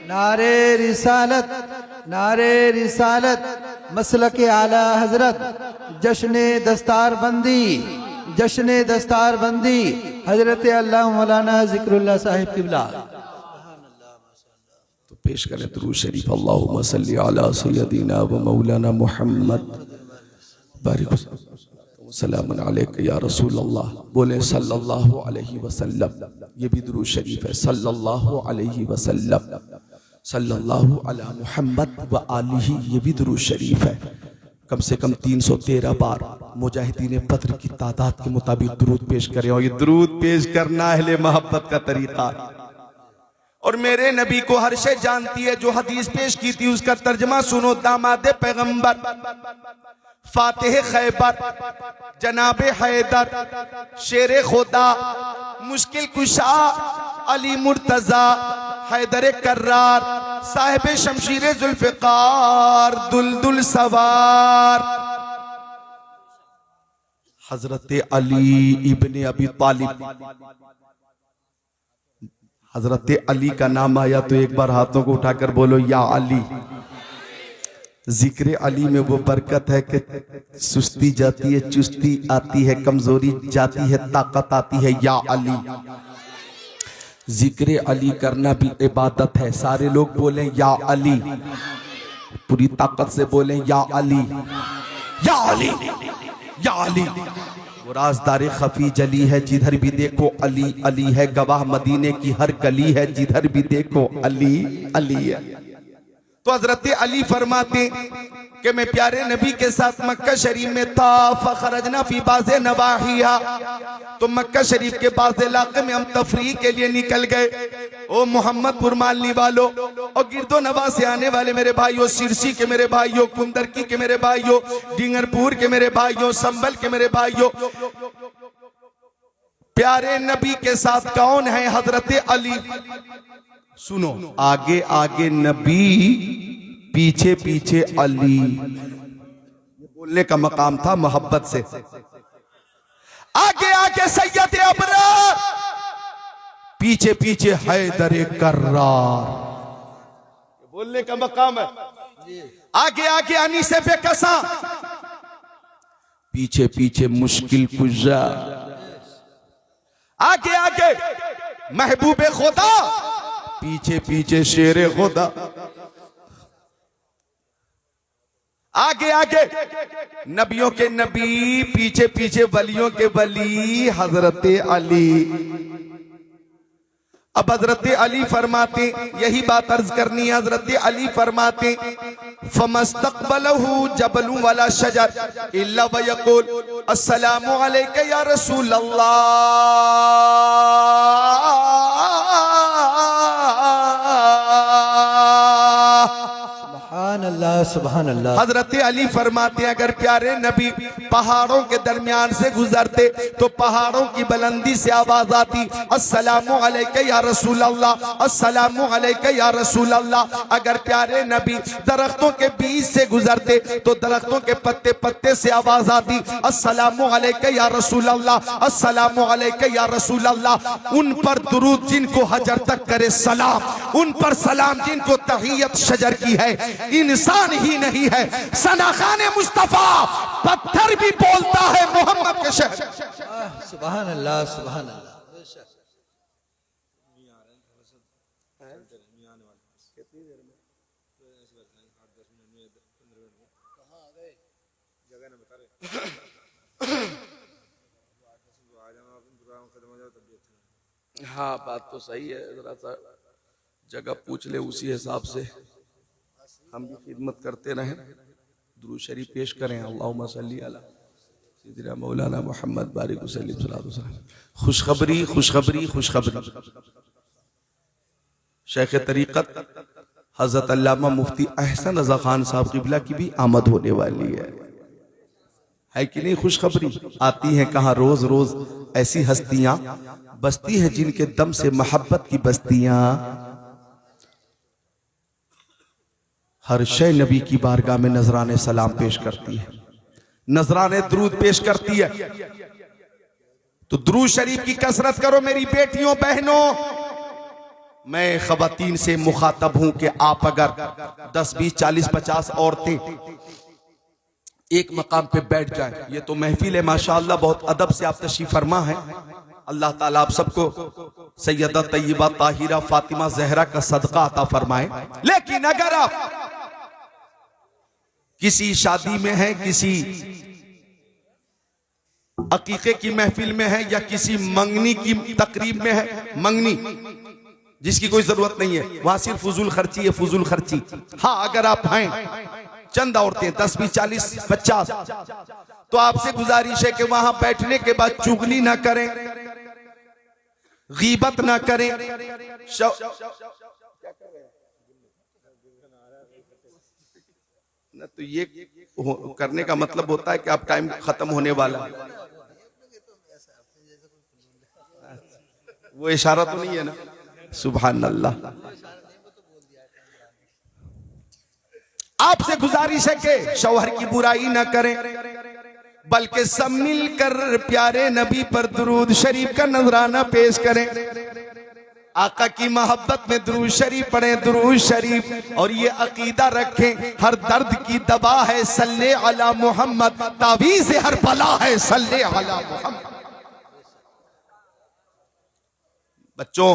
नारे रिसालत, नारे रिसालत, मसलक आला हजरत, जश्न दस्तारबंदी, जश्न दस्तारबंदी हजरत अल्लाह मौलाना जिक्रुल्लाह साहिब किबला। तो पेश करें दुरूद शरीफ, अल्लाहुम्मा सल्ली अला सय्यदिना व मौलाना मुहम्मद बारिक सलामुन अलैका या रसूल अल्लाह। बोले सल्लल्लाहु अलैहि वसल्लम, ये भी दुरूद शरीफ है। सल्लल्लाहु अलैहि वसल्लम, सल्लल्लाहु अला मुहम्मद व आलिही, ये भी दुरूद शरीफ है। कम से कम 313 बार मुजाहिदीन बद्र की तादाद के मुताबिक दुरूद पेश करें। और ये दुरूद पेश करना अहले मोहब्बत का तरीका। और मेरे नबी को हर शे जानती है। जो हदीस पेश की थी उसका तर्जमा सुनो। दामाद पैगंबर, फातिह खैबर, जनाब हैदर, शेर खुदा, मुश्किल कुशा, अली मुर्तजा, हैदर कर्रार, साहिब शमशीर जुल्फ़िकार, दुलदुल सवार, हजरत अली इब्ने अबी तालिब। हजरत अली का नाम आया तो एक बार हाथों को उठाकर बोलो या अली। जिक्र अली में वो बरकत है कि सुस्ती जाती है, चुस्ती आती है, कमजोरी जाती है, ताकत आती है। या अली, जिक्र अली करना भी इबादत है। सारे लोग बोलें या अली, पूरी ताकत से बोलें या अली, या अली, या अली। वो राजदार खफी जली है, जिधर भी देखो अली अली है। गवाह मदीने की हर गली है, जिधर भी देखो अली अली है। तो हजरत अली फरमाते कि मैं प्यारे नबी के साथ मक्का शरीफ में था। फखरजना फी बाज़े नवाहिया, तो मक्का शरीफ के बाज़ इलाके में हम तफरीह के लिए निकल गए। ओ मोहम्मदपुर मालनी वालों और गिरदो नवा से आने वाले मेरे भाइयों, सिरसी के मेरे भाइयों, कुंदरकी के मेरे भाइयों, डिंगरपुर के मेरे भाइयों, संभल के मेरे भाइयों, प्यारे नबी के साथ कौन है? हजरत अली। सुनो, आगे आगे नबी, पीछे पीछे अली। बोलने का मकाम था मोहब्बत से। आगे आगे सैयद अबरार, पीछे पीछे हैदर कर्रार, बोलने का मकाम है। आगे आगे आनी से बेकसा, पीछे पीछे मुश्किल कुजा, आगे आगे महबूबे खुदा, पीछे पीछे शेरे खुदा, आगे आगे नबियों के नबी, पीछे पीछे वलियों के वली हजरत अली। अब हजरत अली फरमाते, यही बात अर्ज करनी है, हजरत अली फरमाते फमस्तक़बलहु जबलु वला शजर इल्ला वयक़ूल अस्सलामु अलैका या रसूल अल्लाह। सुभान अल्लाह, सुभान अल्लाह। हजरत अली फरमाते अगर प्यारे नबी पहाड़ों के दरमियान से गुजरते तो पहाड़ों की बुलंदी से आवाज आती अस्सलामु अलैका या रसूल अल्लाह, अस्सलामु अलैका या रसूल अल्लाह। अगर प्यारे नबी दरख्तों के बीच से गुजरते तो दरख्तों के पत्ते पत्ते से आवाज आती अस्सलामु अलैका या रसूल अल्लाह, अस्सलामु अलैका या रसूल अल्लाह। उन पर दुरूद जिनको हजर तक करे सलाम, उन पर सलाम जिनको तहियत शजर की है, इंसान ही नहीं है सनाखाने मुस्तफा पत्थर भी बोलता है मोहम्मद के शहर। सुभान अल्लाह, सुभान अल्लाह। हाँ बात तो सही है, जरा सा जगह पूछ ले, उसी हिसाब से हम भी खिदमत करते रहें, दुरूद शरीफ पेश करें। अल्लाहुम्मा सल्ली अला सय्यिदिना मौलाना मोहम्मद बारिक वसल्लिम सल्लल्लाहु अलैहि वसल्लम। खुशखबरी खुशखबरी खुशखबरी, शेख तरीक़त हजरत अल्लामा मुफ्ती अहसन रज़ा खान साहब क़िबला की भी आमद होने वाली है कि नहीं? खुशखबरी आती है कहाँ रोज रोज ऐसी हस्तियां बसती हैं जिनके दम से मोहब्बत की बस्तियां हर शय नबी की बारगाह में नजराने सलाम पेश करती है, नजराने दरूद पेश करती है। तो दरूद शरीफ की कसरत करो मेरी बेटियों बहनों। मैं खवातीन से मुखातब हूं कि आप अगर 10 20 40 50 औरतें एक मकाम पे बैठ जाएं, ये तो महफिल है माशाअल्लाह, बहुत अदब से आप तशरीफ फरमा है। अल्लाह ताला आप सबको सैयदा तैयबा ताहिरा फातिमा जहरा का सदका अता फरमाए। लेकिन अगर आप किसी शादी में हैं, किसी अकीके की महफिल में है, या किसी मंगनी की तकरीब में है, मंगनी जिसकी कोई जरूरत नहीं है, वहां सिर्फ फुजूल खर्ची है, फुजूल खर्ची। हाँ अगर आप हैं चंद औरतें 10 20 40 50, तो आपसे गुजारिश है कि वहां बैठने के बाद चुगली ना करें, गीबत ना करें, न तो ये करने का मतलब होता है कि आप टाइम खत्म होने वाला, वो इशारा तो नहीं है ना? सुभान अल्लाह। आपसे गुजारिश है कि शौहर की बुराई ना करें, बल्कि सब मिलकर प्यारे नबी पर दुरूद शरीफ का नजराना पेश करें। आका की मोहब्बत में दुरूद शरीफ पढ़ें, दुरूद शरीफ, और ये अकीदा रखें हर दर्द की दवा है सल्ले अला मोहम्मद, तावीज़ हर बला है सल्ले अला मोहम्मद। बच्चों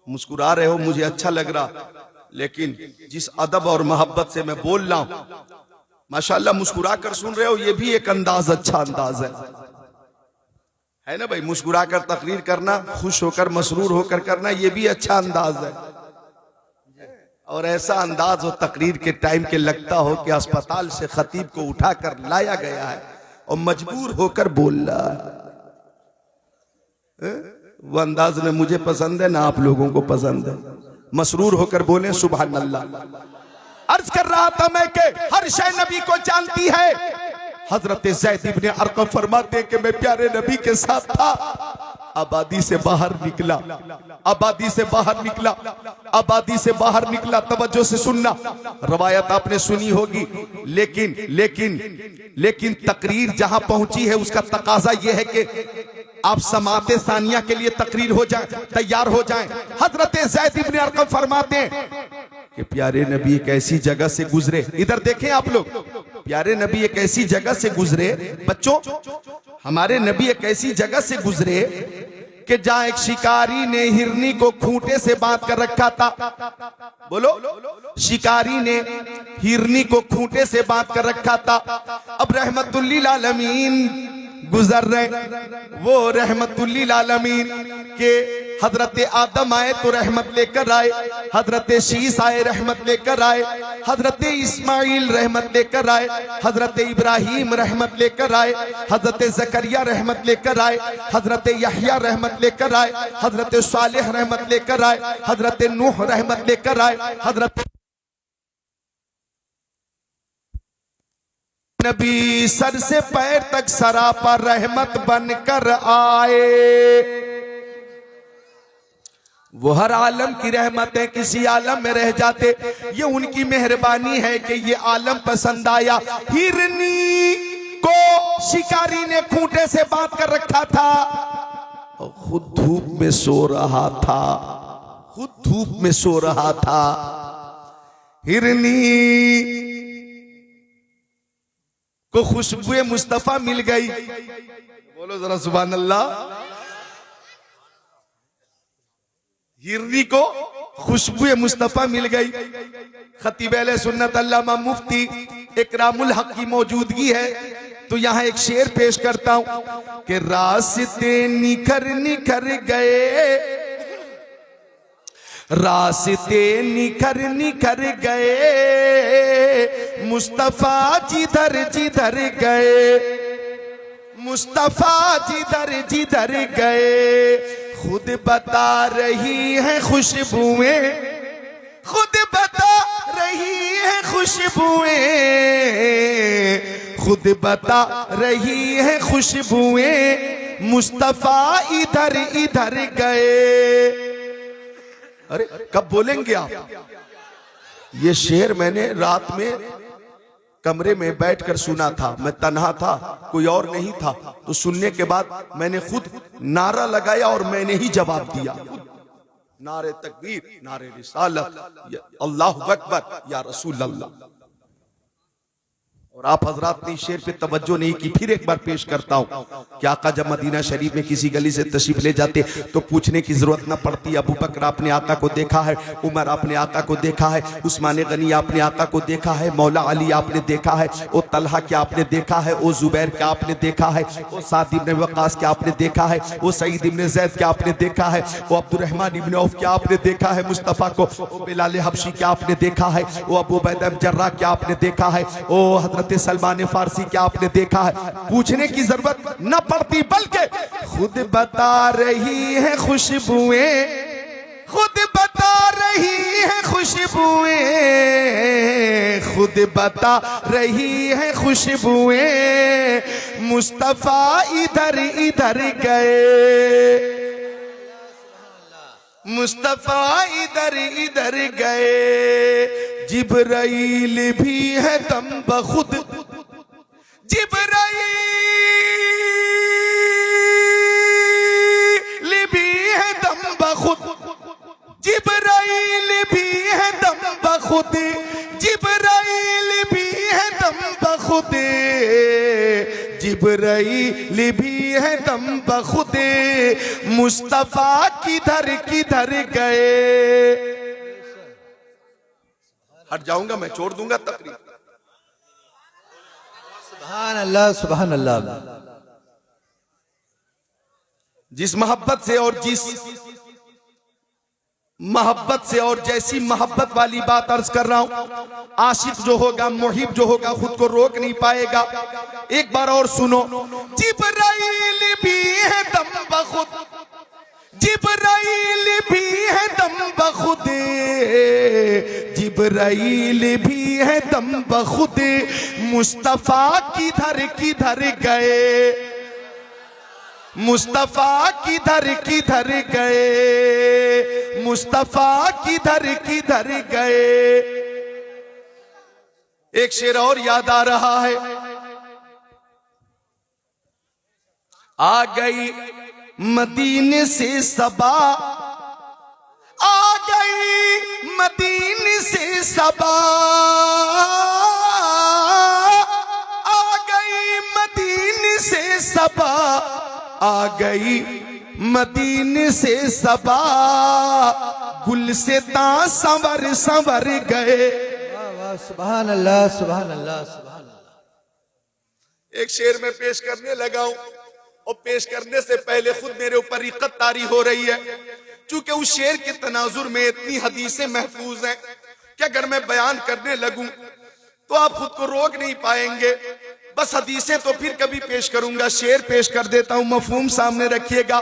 मुस्कुरा रहे हो, मुझे अच्छा लग रहा, लेकिन जिस अदब और मोहब्बत से मैं बोल रहा हूं माशाअल्लाह, मुस्कुरा कर सुन रहे हो, ये भी एक अंदाज, अच्छा अंदाज है ना भाई? मुस्कुरा कर तकरीर करना, खुश होकर मसरूर होकर करना, ये भी अच्छा अंदाज है। और ऐसा अंदाज हो तकरीर के टाइम के लगता हो कि अस्पताल से खतीब को उठाकर लाया गया है और मजबूर होकर बोल रहा है। वो अंदाज न मुझे पसंद है ना आप लोगों को पसंद है। मसरूर होकर बोले सुभान अल्लाह। अर्ज कर रहा था मैं कि हर शय नबी को जानती है। हजरत ज़ैद इब्ने अरक़म फरमाते कि मैं प्यारे नबी के साथ था, आबादी से बाहर निकला, आबादी से बाहर निकला, आबादी से बाहर निकला। तवज्जो से सुनना, रवायत आपने सुनी होगी, लेकिन लेकिन लेकिन तकरीर जहां पहुंची है उसका तकाजा यह है कि आप समाते सानिया के लिए तकरीर हो जाए, तैयार हो जाएं। हजरत ज़ैद इब्न अरकम फरमाते हैं कि प्यारे नबी एक ऐसी जगह से गुजरे, इधर देखें आप लोग, प्यारे नबी एक ऐसी जगह से गुजरे, बच्चों हमारे नबी एक ऐसी जगह से गुजरे कि जहां एक शिकारी ने हिरनी को खूंटे से बांध कर रखा था। बोलो, शिकारी ने हिरनी को खूंटे से बांध कर रखा था। अब रहमतुल्लिल आलमीन गुजर रहे, वो रहमतुल्लिल आलमीन के हजरत आदम आए तो रहमत लेकर आए, हजरत शीस आए रहमत लेकर आए, हजरत इस्माइल रहमत लेकर आए, हजरत इब्राहिम रहमत लेकर आए, हजरत जकरिया रहमत लेकर आए, हजरत यहया रहमत लेकर आए, हजरत सालेह रहमत लेकर आए, हजरत नूह रहमत लेकर आए, हजरत नबी सर से पैर तक सरापा रहमत बनकर आए। वो हर आलम की रहमत है, किसी आलम में रह जाते, ये उनकी मेहरबानी है कि ये आलम पसंद आया। हिरनी को शिकारी ने खूंटे से बांध कर रखा था और खुद धूप में सो रहा था, खुद धूप में सो रहा था। हिरनी को खुशबुए मुस्तफा मिल गई, बोलो जरा सुभान अल्लाह। हिरनी को खुशबुए मुस्तफा मिल गई। खतीब अहले सुन्नत अल्लामा मुफ्ती इकरामुल हक की मौजूदगी है तो यहां एक शेर पेश करता हूं कि रास्ते निखर निखर गए, रास्ते निखर निखर गए, मुस्तफा जिधर जिधर गए, मुस्तफा जिधर जिधर गए, खुद बता रही है खुशबुएं, खुद बता रही है खुशबुएं, खुद बता रही है खुशबुएं, मुस्तफा इधर इधर गए। अरे कब बोलेंगे आप? ये शेर मैंने रात में कमरे में बैठकर सुना था, मैं तन्हा था, कोई और नहीं था, तो सुनने के बाद मैंने खुद नारा लगाया और मैंने ही जवाब दिया। नारे तकबीर, नारे रिसालत, अल्लाहु अकबर, या रसूल अल्लाह। और आप हजरात ने शेर पे तवज्जो नहीं की, फिर एक बार पेश करता हूं कि आका जब मदीना शरीफ में किसी गली से तशरीफ ले जाते तो पूछने की जरूरत न पड़ती, अबू बकर आपने आका को देखा है, उमर आपने आका को देखा है, उस्मान गनी आपने आका को देखा है, मौला अली आपने देखा है, ओ तलहा क्या आपने देखा है, ओ जुबैर क्या आपने देखा है, ओ साद इब्न वक्कास क्या आपने देखा है, ओ सईद इब्न ज़ैद क्या आपने देखा है, ओ अब्दुर्रहमान इब्न औफ क्या आपने देखा है मुस्तफ़ा को, ओ बिलाल हबशी क्या आपने देखा है, ओ अबू उबैदा बिन जर्राह क्या आपने देखा है, ओ हजरत सलमान फारसी क्या आपने देखा है। पूछने की जरूरत न पड़ती, बल्कि खुद बता रही है खुशबुएं, खुद बता रही है खुशबुएं, खुद बता रही है खुशबुएं, मुस्तफा इधर इधर गए, मुस्तफा इधर इधर गए। जिब्राइल भी है दम बखुद, जिब्राइल भी है दम बखुद, जिब्राइल भी है दम बखुद, जिब्राइल भी है दम बखुद, जिब्राइल भी है दम बखुद, मुस्तफा किधर किधर गए। हट जाऊंगा मैं, छोड़ दूंगा तकरीर। सुभान अल्लाह, सुभान अल्लाह। जिस मोहब्बत से और जिस मोहब्बत से और जैसी मोहब्बत वाली बात अर्ज कर रहा हूं, आशिक जो होगा, मुहिब जो होगा, खुद को रोक नहीं पाएगा। एक बार और सुनो, जिब्राइल भी है दम बखुद, जिब्राइल भी है दम बखुद, जिब्राइल भी है दम बखुद, मुस्तफा किधर किधर गए, मुस्तफा किधर किधर गए, मुस्तफा किधर किधर गए। एक शेर और याद आ रहा है, आ गई मदीने से सबा, आ गई मदीने से सबा, आ गई मदीने से सबा, आ गई मदीने से सबा, गुल से ता संवर संवर गए। वाह वाह, सुभान अल्लाह सुभान अल्लाह सुभान अल्लाह। एक शेर में पेश करने लगा हूं और पेश करने से पहले खुद मेरे ऊपर रिक़त तारी हो रही है, क्योंकि उस शेर के तनाजुर में इतनी हदीसें महफूज हैं कि अगर मैं बयान करने लगूं तो आप खुद को रोक नहीं पाएंगे। बस हदीसें तो फिर कभी पेश करूंगा, शेर पेश कर देता हूं, मफहूम सामने रखिएगा।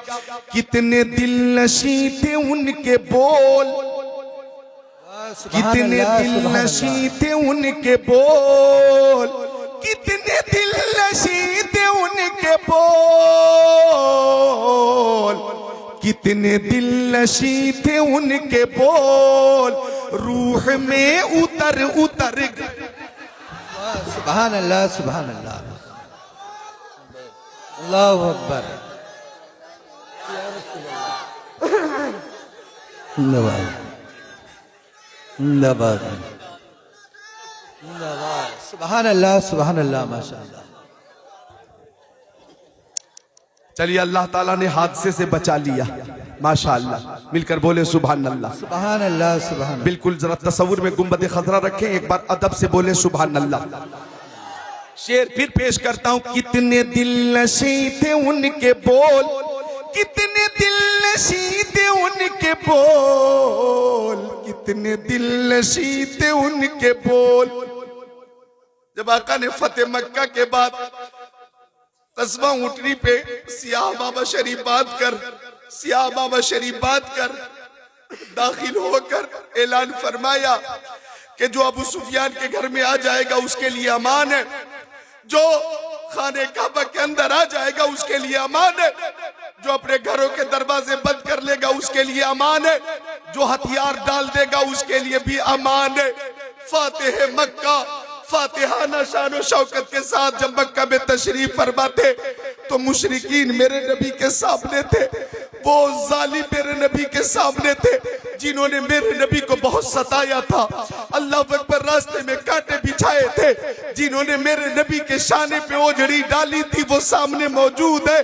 कितने दिल नशी थे उनके बोल, कितने दिल नशी थे उनके बोल, कितने दिल नशी थे उनके बोल, कितने दिल नशी थे उनके बोल, रूह में उतर उतर। सुभान अल्लाह सुभान अल्लाह, अल्लाहु अकबर। जिंदाबाद जिंदाबाद जिंदाबाद, सुभान अल्लाह सुभान अल्लाह, माशाअल्लाह। चलिए, अल्लाह ताला ने हादसे से बचा लिया, माशाअल्लाह। मिलकर बोले सुभान अल्लाह सुभान अल्लाह सुभान अल्लाह। बिल्कुल, जरा तसव्वुर में गुंबद खजरा रखें, एक बार अदब से बोले सुभान अल्लाह। शेर फिर पेश करता हूं। कितने दिल नशी थे उनके बोल, कितने दिल नशी थे उनके बोल, कितने दिल नशी थे उनके बोल। जब आका ने फतेह मक्का के बाद कस्बा ऊंटनी पे सियाह बाबा शरीफ बात कर, सियाह बाबा शरीफ बात कर दाखिल होकर ऐलान फरमाया कि जो अबू सुफियान के घर में आ जाएगा उसके लिए अमान है, जो खाने काबा के अंदर आ जाएगा उसके लिए अमान है, जो अपने घरों के दरवाजे बंद कर लेगा उसके लिए अमान है, जो हथियार डाल देगा उसके लिए भी अमान है। फातिह मक्का फातिहाना शान शौकत के साथ जब मक्का में तशरीफ फरमाते तो मुशरिकीन मेरे नबी के सामने थे, वो जालिम मेरे नबी के सामने थे जिन्होंने मेरे नबी को बहुत सताया था। अल्लाह अकबर, रास्ते में कांटे बिछाए थे, जिन्होंने मेरे नबी के शाने पे ओझड़ी डाली थी वो सामने मौजूद है,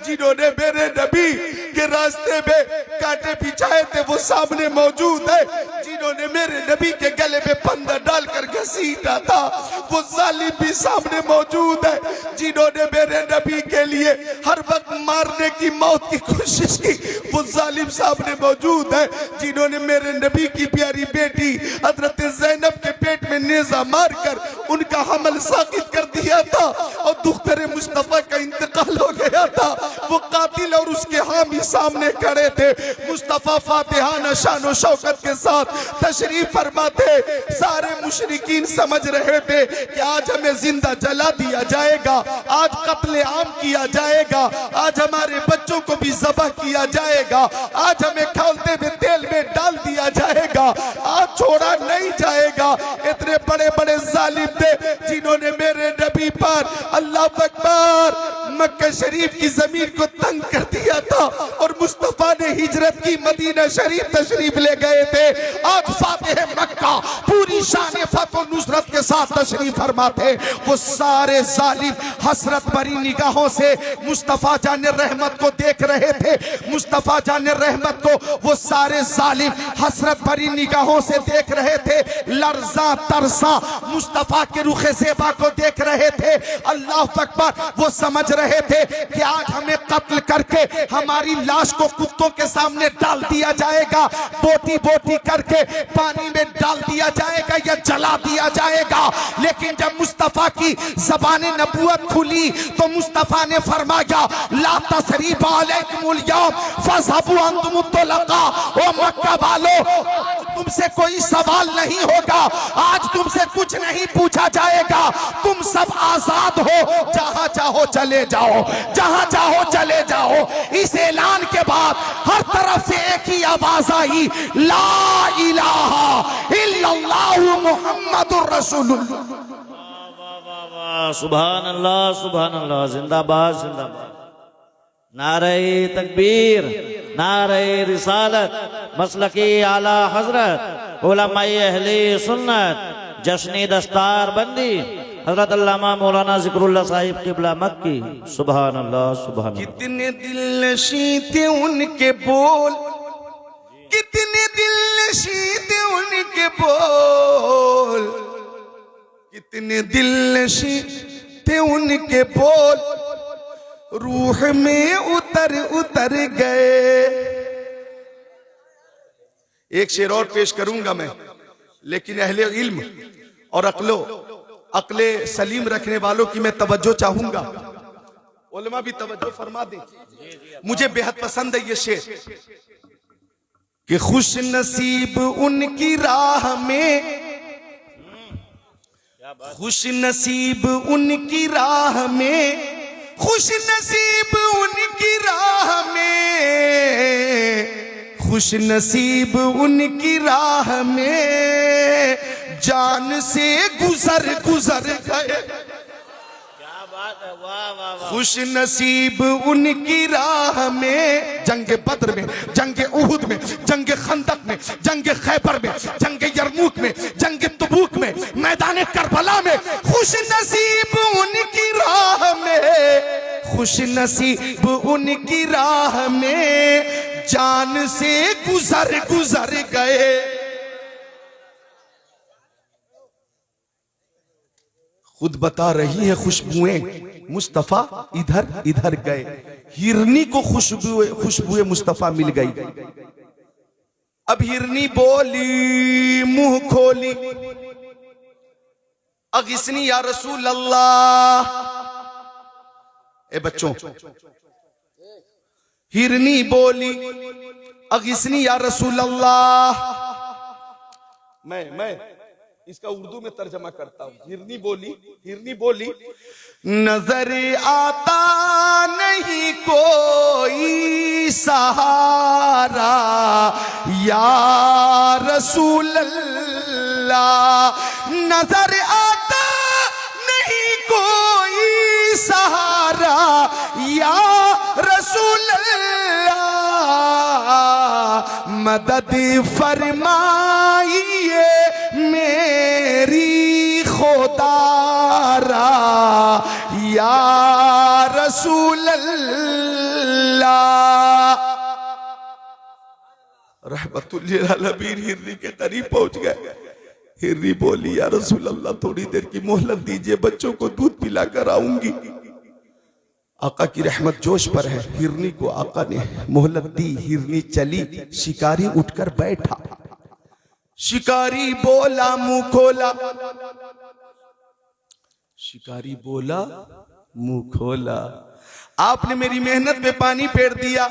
जिन्होंने मेरे नबी के रास्ते में कांटे बिछाए थे वो सामने मौजूद है, जिन्होंने मेरे नबी के गले में फंदा डालकर घसीटा था वो जालिम भी सामने मौजूद है, जिन्होंने मेरे नबी के लिए हर वक्त मारने की मौत की कोशिश की वो जालिम सामने मौजूद है, जिन्होंने मेरे नबी की प्यारी बेटी हजरत ज़ैनब के पेट में नेज़ा मारकर उनका हमल साकित कर दिया था और दुख्तरे मुस्तफा का इंतकाल हो गया था। वो कातिल और उसके हामी सामने खड़े थे। मुस्तफा फातिहाना शान और शौकत के साथ तशरीफ फरमाते, सारे मुशरिकीन समझ रहे थे कि आज हमें जिंदा जला दिया जाएगा, आज कत्ले आम किया जाएगा, आज हमारे बच्चों को भी ज़बह किया जाएगा, आज हमें खौलते हुए तेल में डाल दिया जाएगा, आज छोड़ा नहीं जाएगा। इतने बड़े बड़े जालिम थे जिन्होंने मेरे नबी पर अल्लाह अकबर मक्का शरीफ की जमीन को तंग कर दिया था और मुस्तफा ने हिजरत की मदीना शरीफ तशरीफ ले गए थे। आज फातिह मक्का पूरी शान फतह नुसरत के साथ तशरीफ फरमाते, वो सारे जालिम हसरत भरी निगाहों से मुस्तफा जाने रहमत को देख रहे थे। मुस्तफा जाने रहमत को वो सारे जालिम हसरत भरी निगाहों से देख रहे थे, लर्जा तरसा मुस्तफा के रुखे ज़ेबा को देख रहे थे। अल्लाह अकबर, वो समझ रहे थे कि आज हमें कत्ल करके हमारी लाश को कुत्तों के सामने डाल दिया जाएगा, बोटी बोटी करके पानी में डाल दिया जाएगा या जला दिया जाएगा। लेकिन जब मुस्तफा की ज़बान नबूवत खुली तो मुस्तफा ने फरमाया, ला तसरीब अलैकुमुल यौम फज़हबू अंतुम तुलका। ओ मक्का वालों, तुमसे कोई सवाल नहीं होगा, आज तुमसे कुछ नहीं पूछा जाएगा, तुम सब आजाद हो, जहां चाहो चले जाओ, जहां चाहो चले जाओ। इस ऐलान के बाद हर तरफ से एक ही आवाज आई, ला इलाहा इल्लल्लाहु मुहम्मदुर रसूलुल्लाह। सुभान अल्लाह, जिंदाबाद जिंदाबाद। नारे तकबीर, नारे रिसालत, मसलकी आला हजरत, उलमाए अहले सुन्नत, जश्न दस्तार बंदी हजरत अल्लामा मौलाना जिक्रुल्लाह साहिब किबला मक्की। सुभान अल्लाह सुभान अल्लाह। कितने दिल नशी थे उनके बोल, कितने दिल नशी थे उनके बोल, कितने दिल नशी थे उनके बोल, रूह में उतर उतर गए। एक शेर और पेश करूंगा मैं, लेकिन अहले इल्म और अक्ले सलीम रखने वालों की मैं तवज्जो चाहूंगा, उलमा भी तवज्जो फरमा दें। मुझे बेहद पसंद है ये शेर कि खुश नसीब उनकी राह में, खुश नसीब उनकी राह में, खुश नसीब उनकी राह में, खुश नसीब उनकी राह में जान से गुजर गुजर गए। क्या बात है, वाह वाह वाह। खुश नसीब उनकी राह में, जंग बद्र में, जंग उहुद में, जंग खंदक में, जंग खैबर में, जंग यरमूक में, जंग तबूक में, मैदान करबला में, खुश नसीब उनकी राह में, खुश नसीब उनकी राह में जान से गुजर गुजर गए। खुद बता रही है खुशबुएं मुस्तफा इधर इधर गए, हिरनी को खुशबुएं मुस्तफा मिल गई। अब हिरनी बोली मुंह खोली, अगिस्नी या रसूल अल्लाह। ए बच्चों, हिरनी बोली अगिस्नी या रसूल अल्लाह। मैं इसका उर्दू में तर्जमा करता हूं। हिरनी बोली नजर आता नहीं कोई सहारा या रसूल अल्लाह, नजर आता नहीं कोई सहारा या रसूल अल्लाह, मदद फरमाइए मेरी खुदारा या रसूल अल्लाह। रहमतुल लिल आलमीन हिरनी के करीब पहुंच गए। हिरनी बोली या रसूल अल्लाह थोड़ी देर की मोहलत दीजिए, बच्चों को दूध पिला कर आऊंगी। आका की रहमत जोश पर है। हिरनी को आका ने मोहलत दी, हिरनी चली, शिकारी उठकर बैठा। शिकारी बोला मुंह खोला, शिकारी बोला मुंह खोला, आपने मेरी मेहनत पे पानी फेर दिया,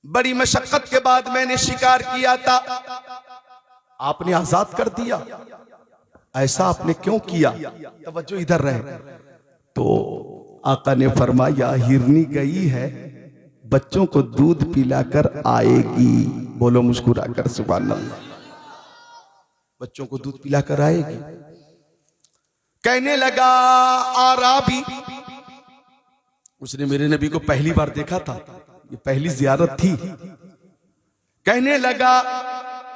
बड़ी मशक्कत के बाद मैंने शिकार किया था, आपने आजाद कर दिया, ऐसा आपने क्यों किया? तवज्जो इधर रहे। तो आका ने फरमाया हिरनी गई है, बच्चों को दूध पिलाकर आएगी। बोलो मुस्कुराकर सुभान अल्लाह। बच्चों को दूध पिलाकर आएगी। कहने लगा आराबी, उसने मेरे नबी को पहली बार देखा था, ये पहली जियारत थी। कहने लगा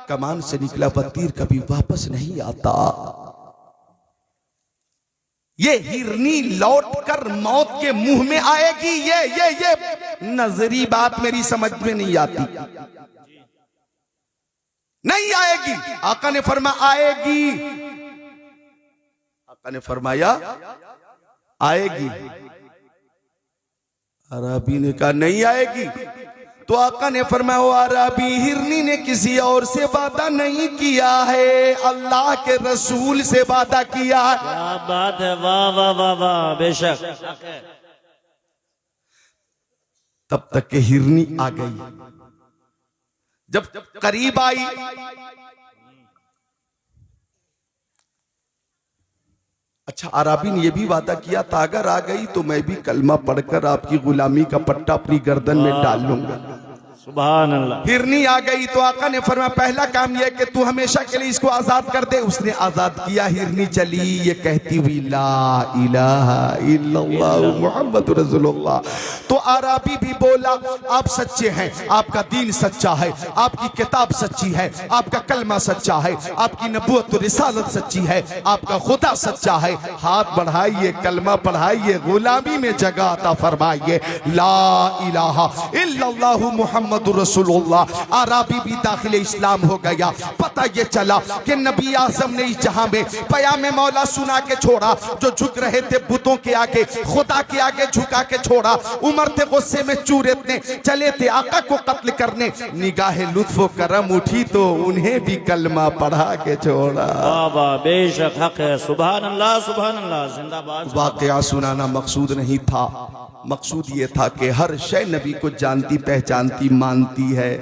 कमान से निकला हुआ तीर कभी वापस नहीं आता। ये हिरनी लौटकर मौत के मुंह में आएगी। ये नजरी बात मेरी समझ में नहीं आती। नहीं आएगी। आका ने फरमाया आएगी। आका ने फरमाया आएगी। अरबी ने कहा नहीं आएगी। तो आका ने फरमाया ओ अरबी, हिरनी ने किसी और से वादा नहीं किया है, अल्लाह के रसूल से वादा किया है। क्या बात है, वाह वाह वाह वाह, बेशक। तब तक के हिरनी आ गई। जब करीब आई, अच्छा अरबी ने यह भी वादा किया था अगर आ गई तो मैं भी कलमा पढ़कर आपकी गुलामी का पट्टा अपनी गर्दन में डाल लूंगा। सुभान अल्लाह। हिरनी आ गई तो आका ने फरमाया पहला काम यह कि तू हमेशा के लिए इसको आजाद कर दे। उसने आजाद किया, हिरनी चली ये कहती हुई ला इलाहा इल्लल्लाह मुहम्मद रसूलुल्लाह। तो आराबी भी बोला आप सच्चे हैं, आपका दीन सच्चा है, आपकी किताब सच्ची है, आपका कलमा सच्चा है, आपकी नबूवत और रिसालत सच्ची है, आपका खुदा सच्चा है। हाथ बढ़ाइए, कलमा पढ़ाइए, गुलामी में जगह अता फरमाइए, ला इलाहा इल्लल्लाह मुहम्मद रसूलुल्लाह। आराबी भी दाखिले इस्लाम हो गया। पता ये चला कि नबी आज़म ने इस जहां में पयामे मौला सुना के छोड़ा। जो झुक रहे थे बुतों के आगे, खुदा के आगे झुका के छोड़ा। उमर थे गुस्से में चूर इतने, चले थे आका को कत्ल करने। निगाहे लुत्फ़ो करम उठी तो उन्हें भी कलमा पढ़ा के छोड़ा। बाबा बेशक हक है। सुभान अल्लाह सुभान अल्लाह। जिंदाबाद। वाकया सुनाना मकसूद नहीं था, मकसूद ये था कि हर शय नबी को जानती पहचानती मानती है।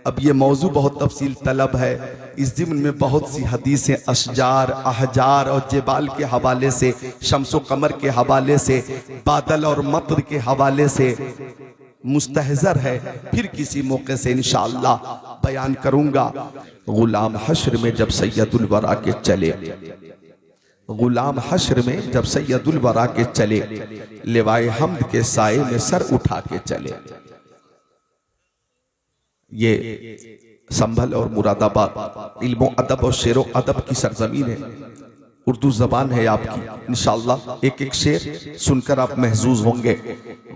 अब ये मौजू बहुत तफसील तलब है। इस ज़िम्न में बहुत सी हदीसें अशजार, अहजार और जिबाल के हवाले से, शम्सो कमर के हवाले से, बादल और मतर के हवाले से मुस्तहज़र है। फिर किसी मौके से इंशाअल्लाह बयान करूँगा। गुलाम हश्र में जब सैयदुल वरा के चले, गुलाम हश्र में जब सैयदुल वरा के चले, लिवाए हम्द के साए में सर उठा के चले। ये संभल और मुरादाबाद इल्मो अदब और शेरो अदब की सरजमीन है। उर्दू जबान है आपकी। इंशाअल्लाह एक एक शेर सुनकर आप महजूज होंगे।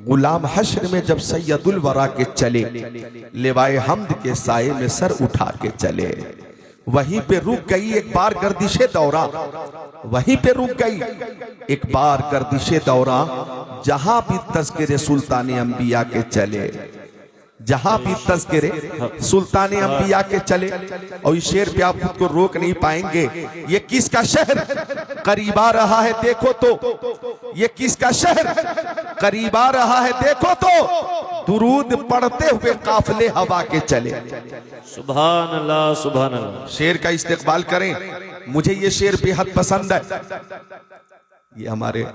गुलाम हश्र में जब सैयदुल वरा के चले, लिवाए हम्द के साए में सर उठा के चले। वहीं पे रुक गई एक बार गर्दिशे दौरा, वहीं पे रुक गई एक बार गर्दिशे दौरा। जहां भी तज़किरे सुल्ताने अंबिया के चले, जहां भी तज़किरे सुल्ताने अंबिया के चले। और इस शेर पे आप खुद को रोक नहीं पाएंगे। ये किसका शहर करीब आ रहा है देखो तो, ये किसका शहर करीब आ रहा है देखो तो। दुरूद पढ़ते हुए काफिले हवा के चले। सुभान अल्लाह सुभान अल्लाह। शेर का इस्तेक़बाल करें। मुझे ये शेर बेहद पसंद है। ये हमारे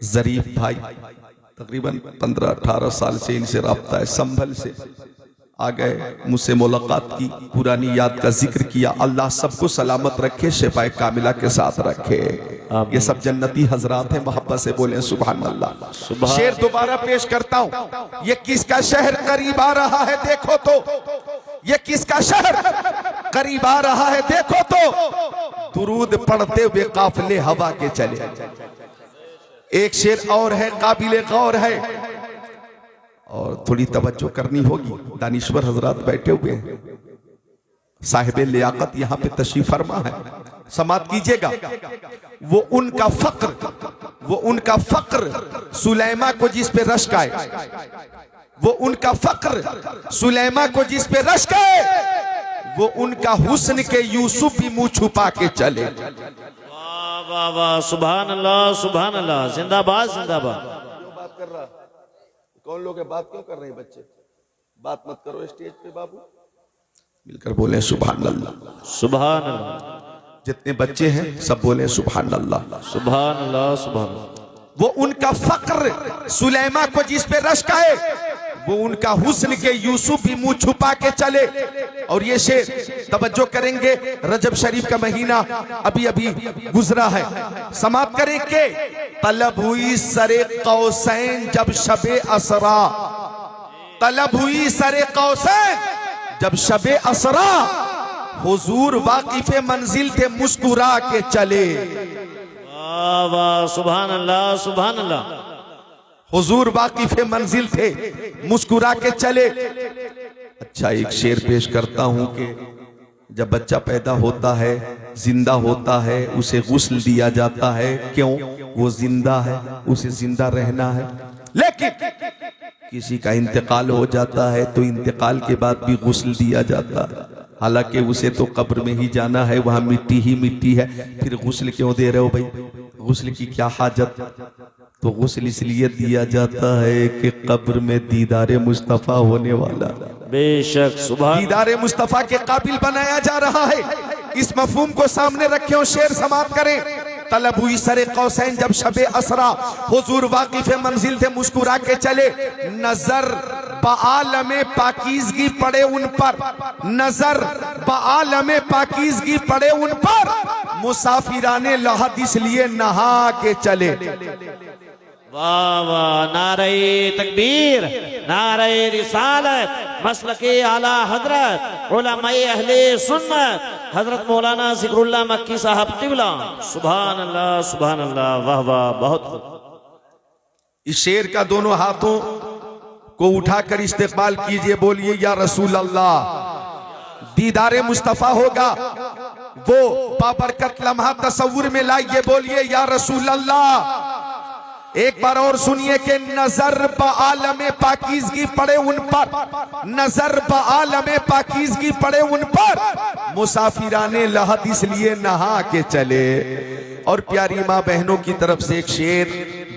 जरीफ भाई तकरीबन 15-18 साल से इनसे राब्ता है। संभल से आ गए, मुझसे मुलाकात की, पुरानी याद का जिक्र किया। अल्लाह सबको सलामत रखे, शिफाए कामिला के साथ रखे। ये सब जन्नती हजरात हैं, मोहब्बत से बोले सुभान अल्लाह। शेर दोबारा पेश करता हूँ। ये किसका शहर करीब आ रहा है देखो तो, ये किसका शहर करीब आ रहा है देखो तो। दुरूद पढ़ते हुए काफिले हवा के चले। एक शेर और है, काबिले गौर है और थोड़ी तवज्जो करनी होगी। दानिश्वर हजरात बैठे हुए हैं, साहिब लियाकत यहाँ पे तशरीफ फरमा है, समात कीजिएगा। वो उनका फक्र, वो उनका फक्र सुलैमा को जिस पे रश्क आए, वो उनका फक्र सुलैमा को जिस पे रश्क आए, वो उनका हुस्न के यूसुफ भी मुंह छुपा के चले। वाह वाह सुभान अल्लाह सुभान अल्लाह। जिंदाबाद जिंदाबाद। बात कर रहा कौन लोग है? बात क्यों कर रहे हैं बच्चे? बात मत करो स्टेज पे बाबू। मिलकर बोले सुभान अल्लाह सुभान अल्लाह। जितने बच्चे हैं सब बोले सुभान अल्लाह सुभान अल्लाह सुभान अल्लाह। वो उनका फक्र सुलैमा को जिस पे रश्क आए, वो उनका हुस्न के यूसुफ भी मुंह छुपा के चले। और ये शेर तवज्जो करेंगे, रजब शरीफ का महीना अभी अभी गुजरा है, समाप्त करें के तलब हुई सरे कौसैन जब शबे असरा, तलब हुई सरे कौसैन जब शबे असरा, हुजूर वाकिफे मंजिल थे मुस्कुरा के चले। वाह वाह सुभान अल्लाह सुभान अल्लाह। हुजूर वाकिफे मंजिल थे मुस्कुरा के चले। अच्छा एक शेर पेश करता हूं कि जब बच्चा पैदा होता है, जिंदा होता है, उसे गुस्ल दिया जाता है। क्यों? वो जिंदा है, उसे जिंदा रहना है। लेकिन किसी का इंतकाल हो जाता है तो इंतकाल के बाद भी गुस्ल दिया जाता है। हालांकि उसे तो कब्र में ही जाना है, वहां मिट्टी ही मिट्टी है। फिर गुस्ल क्यों दे रहे हो भाई? गुस्ल की क्या हाजत? तो गुस्ल इसलिए दिया जाता है कि कब्र में दीदारे मुस्तफा होने वाला, बेशक सुभान, दीदारे मुस्तफा के काबिल बनाया जा रहा है। इस मफहूम को सामने रखे और शेर समाप्त करें। तलब हुई सरे कौसैन जब शबे असरा, हुजूर वाकिफ मंजिल थे मुस्कुरा के चले। नजर बालमे पाकीज़गी पड़े उन पर, नजर बालमे पाकीज़गी पड़े उन पर, मुसाफिराने लहद इसलिए नहा के चले। वाह वाह, नारे तकबीर, नारे रिसालत, मसलके आला हजरत उलमाए अहले सुन्नत हजरत मौलाना जिक्रुल्लाह मक्की साहब क़िबला। सुभान अल्लाह, सुभान अल्लाह, वाह वाह, बहुत खूब। इस शेर का दोनों हाथों को उठाकर इस्तेक़बाल कीजिए, बोलिए या रसूल अल्लाह। दीदारे मुस्तफ़ा होगा वो बाबरकत लम्हा तसव्वुर में लाइए, बोलिए या रसूल अल्लाह। एक बार और सुनिए कि नजर बालमे पाकीज़गी पड़े उन पर, नजर बालमे पाकीज़गी पड़े उन पर, मुसाफिराने लहद इसलिए नहा के चले। और प्यारी माँ बहनों की तरफ से एक शेर,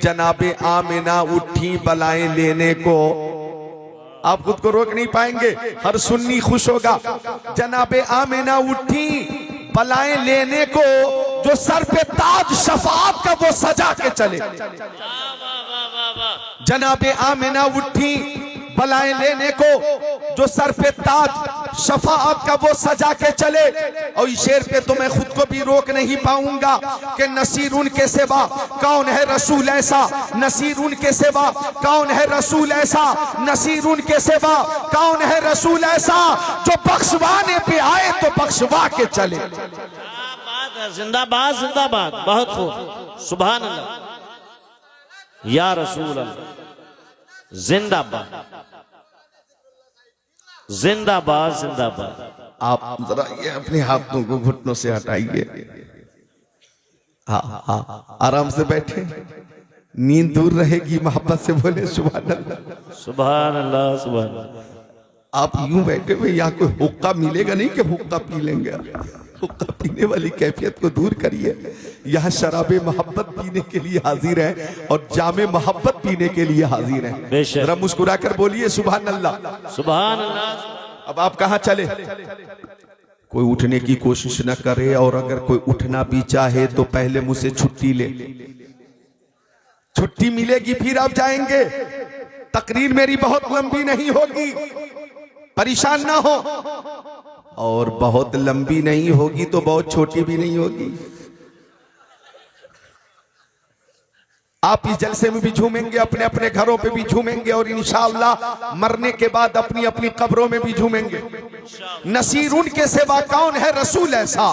जनाबे आमिना उठी बलाएं लेने को। आप खुद को रोक नहीं पाएंगे, हर सुन्नी खुश होगा। जनाबे आमिना उठी बलाएं लेने को, जो सर पे ताज शफाअत का वो सजा के चले। जनाबे आमिना उठी बलाएं लेने को, जो सर पे ताज शफाअत का वो सजा के चले। और इस शेर पे तो मैं खुद को भी रोक नहीं पाऊंगा कि नसीर उनके सिवा कौन है रसूल ऐसा, नसीर उनके सिवा कौन है रसूल ऐसा, नसीर उनके सिवा कौन है रसूल ऐसा, जो बख्शवाने पे आए तो बख्शवा के चले। जिंदाबाद जिंदाबाद, बहुत खूब, सुभान अल्लाह, या रसूल अल्लाह, जिंदाबाद जिंदाबाद जिंदाबाद। आप जरा ये अपने हाथों को घुटनों से हटाइए, हाँ हाँ, आराम से बैठे, नींद दूर रहेगी, मोहब्बत से बोले सुभान अल्लाह, सुभान अल्लाह, सुभान अल्लाह। आप यूं बैठे हुए, यहाँ कोई हुक्का मिलेगा नहीं कि हुक्का पी लेंगे। हुक्का पीने वाली कैफियत को दूर करिए। यहाँ शराबे मोहब्बत पीने के लिए हाजिर है और जामे मोहब्बत पीने के लिए हाजिर है। जरा मुस्कुरा कर बोलिए सुभान अल्लाह, सुभान अल्लाह। अब आप कहाँ चले? कोई उठने की कोशिश न करे, और अगर कोई उठना भी चाहे तो पहले मुझसे छुट्टी ले, छुट्टी मिलेगी फिर आप जाएंगे। तकरीर मेरी बहुत लंबी नहीं होगी, परेशान ना हो, और बहुत लंबी नहीं होगी तो बहुत छोटी भी नहीं होगी। आप इस जलसे में भी झूमेंगे, अपने अपने घरों पे भी झूमेंगे, और इंशाअल्लाह मरने के बाद अपनी अपनी कब्रों में भी झूमेंगे। नसीरुन के सिवा कौन है रसूल ऐसा,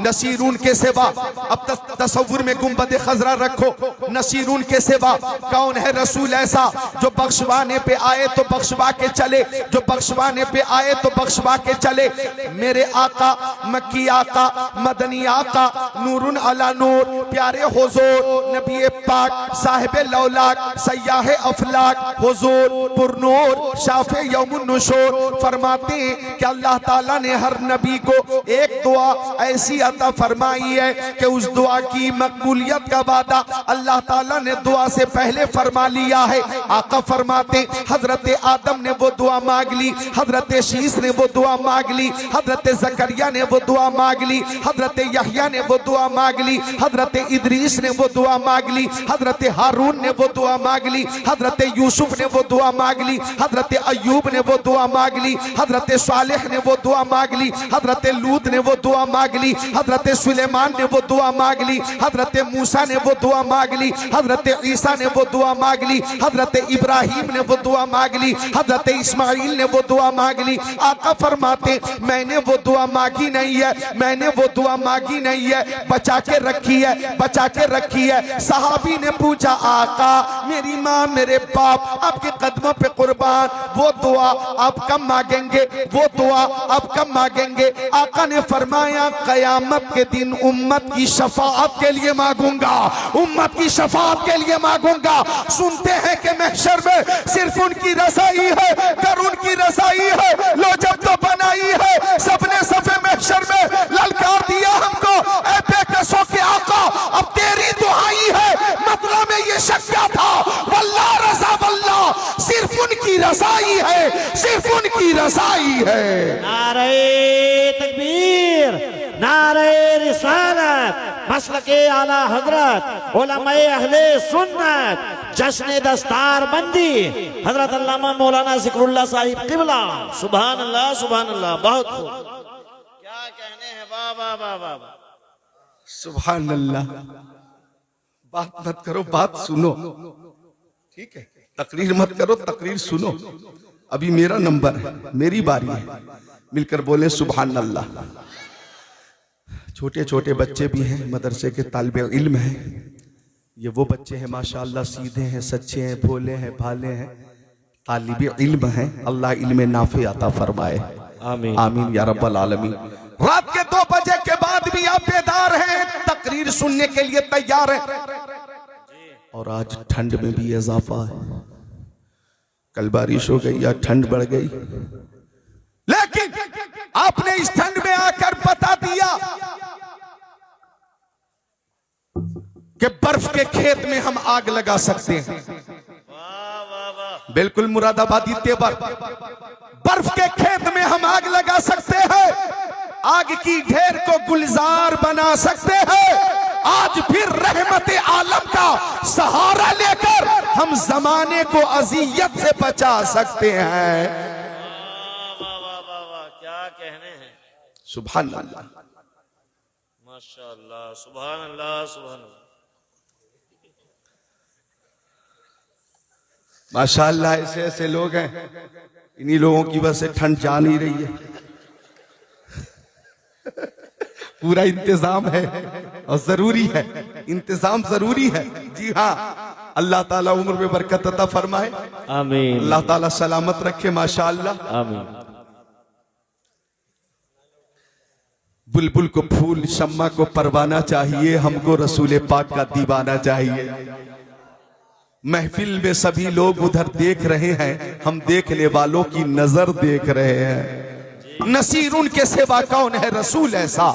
नसीरुन के सिवा, अब तसव्वुर में गुंबद खजरा रखो, नसीरुन के सिवा कौन है रसूल ऐसा, जो बख्शवाने पे आए तो बख्शवा के चले, जो बख्शवाने पे आए तो बख्शवा के चले। मेरे आका, मक्की आका, मदनी आका, नूरुन अला नूर, प्यारे हुजूर नबी पाक साहिब लौलाक, सयाह अफलाक, हुजूर पुरनूर शाफे यौमुन नुशूर फरमाते हैं कि अल्लाह ताला ने हर नबी को एक दुआ ऐसी अता फरमाई है कि उस दुआ की मकबूलियत का वादा अल्लाह ताला ने दुआ से पहले फरमा लिया है। आका फरमाते हजरत आदम ने वो दुआ मांग ली, हजरत शीस ने वो दुआ मांग ली, हजरत जकरिया ने वो दुआ मांग ली, हजरत यहया ने वो दुआ मांग ली, हजरत इदरीस ने वो दुआ मांग ली, हजरत हारून ने वो दुआ मांग ली, हजरत यूसुफ ने वो दुआ मांग ली, हजरत अय्यूब ने वो दुआ मांग ली, हजरत सालेह ने वो दुआ मांग ली, हजरत लूत ने वो दुआ मांग ली, हजरत सुलेमान ने वो दुआ मांग ली, हजरत मूसा ने वो दुआ मांग ली, हजरत ईसा ने वो दुआ मांग ली, हजरत इब्राहिम ने वो दुआ मांग ली, हजरत इस्माइल ने वो दुआ मांग ली। आका फरमाते मैंने वो दुआ मांगी नहीं है, मैंने वो दुआ मांगी नहीं है, बचा के रखी है, बचा के रखी है। सहाबी ने पूछा आका मेरी माँ मेरे बाप आपके कदमों पे कुर्बान, वो दुआ आप कब मांगेंगे, वो दुआ आप कब मांगेंगे? आका ने फरमाया कयामत के दिन उम्मत की शफाअत के लिए मांगूंगा, उम्मत की शफाअत के लिए मांगूंगा। सुनते हैं कि महशर में सिर्फ उनकी रज़ाई है, कर उनकी रज़ाई है, लो जब तो बनाई है, सबने सफे महशर में ललकार दिया हमको, ऐ बेकसों के आका अब तेरी दुआई है। मतलब में ये शक क्या था, वल्लाह रज़ा वल्लाह सिर्फ उनकी रज़ाई है, सिर्फ उनकी रज़ाई है। नारे तकबीर, नारे रिसालत, सुन्नत मसलके आला हजरत उलमाए अहले सुन्नत जश्न दस्तार बंदी हजरत अल्लामा मौलाना जिक्रुल्लाह साहिब किबला। सुभान अल्लाह सुभान अल्लाह। बहुत खूब, क्या कहने हैं। वाह वाह वाह वाह वाह। सुभान अल्लाह। बात मत करो, बात सुनो, ठीक है? तकरीर मत करो, तकरीर सुनो। अभी मेरा नंबर है, मेरी बारी है, मिलकर बोले सुभान अल्लाह। छोटे छोटे बच्चे भी हैं, मदरसे के तालिबे इल्म हैं। ये वो बच्चे हैं माशाअल्लाह, सीधे हैं, सच्चे हैं, भोले हैं, भाले हैं, तालिबे इल्म हैं। अल्लाह इल्म नाफे अता फरमाए, आमीन आमीन या रब्बल आलमीन। रात के 2 बजे के बाद भी आप बेदार हैं, तकरीर सुनने के लिए तैयार हैं। और आज ठंड में भी इजाफा है। कल बारिश हो गई या ठंड बढ़ गई, लेकिन आपने इस ठंड में आकर बता दिया कि बर्फ के खेत में हम आग लगा सकते हैं। बिल्कुल मुरादाबादी तेवर, बर्फ के खेत में हम आग लगा सकते हैं, आग की ढेर को गुलजार बना सकते हैं। आज फिर रहमत आलम का सहारा लेकर हम जमाने को अजियत से बचा सकते हैं। क्या कहने हैं। सुभान अल्लाह, माशाअल्लाह, सुभान अल्लाह सुभान अल्लाह। माशाअल्लाह, ऐसे ऐसे लोग हैं, इन्हीं लोगों की वजह से ठंड जा नहीं रही है। पूरा इंतजाम है और जरूरी है, इंतजाम जरूरी है। जी हाँ, अल्लाह ताला उम्र में बरकत अता फरमाए, आमीन। अल्लाह ताला सलामत रखे, माशाअल्लाह। आमीन। बुलबुल को फूल, शम्मा को परवाना चाहिए, हमको रसूल पाक का दीवाना चाहिए। महफिल में सभी लोग उधर देख रहे हैं, हम देखने वालों की नजर देख रहे हैं। नसीर उनके सिवा कौन है रसूल ऐसा,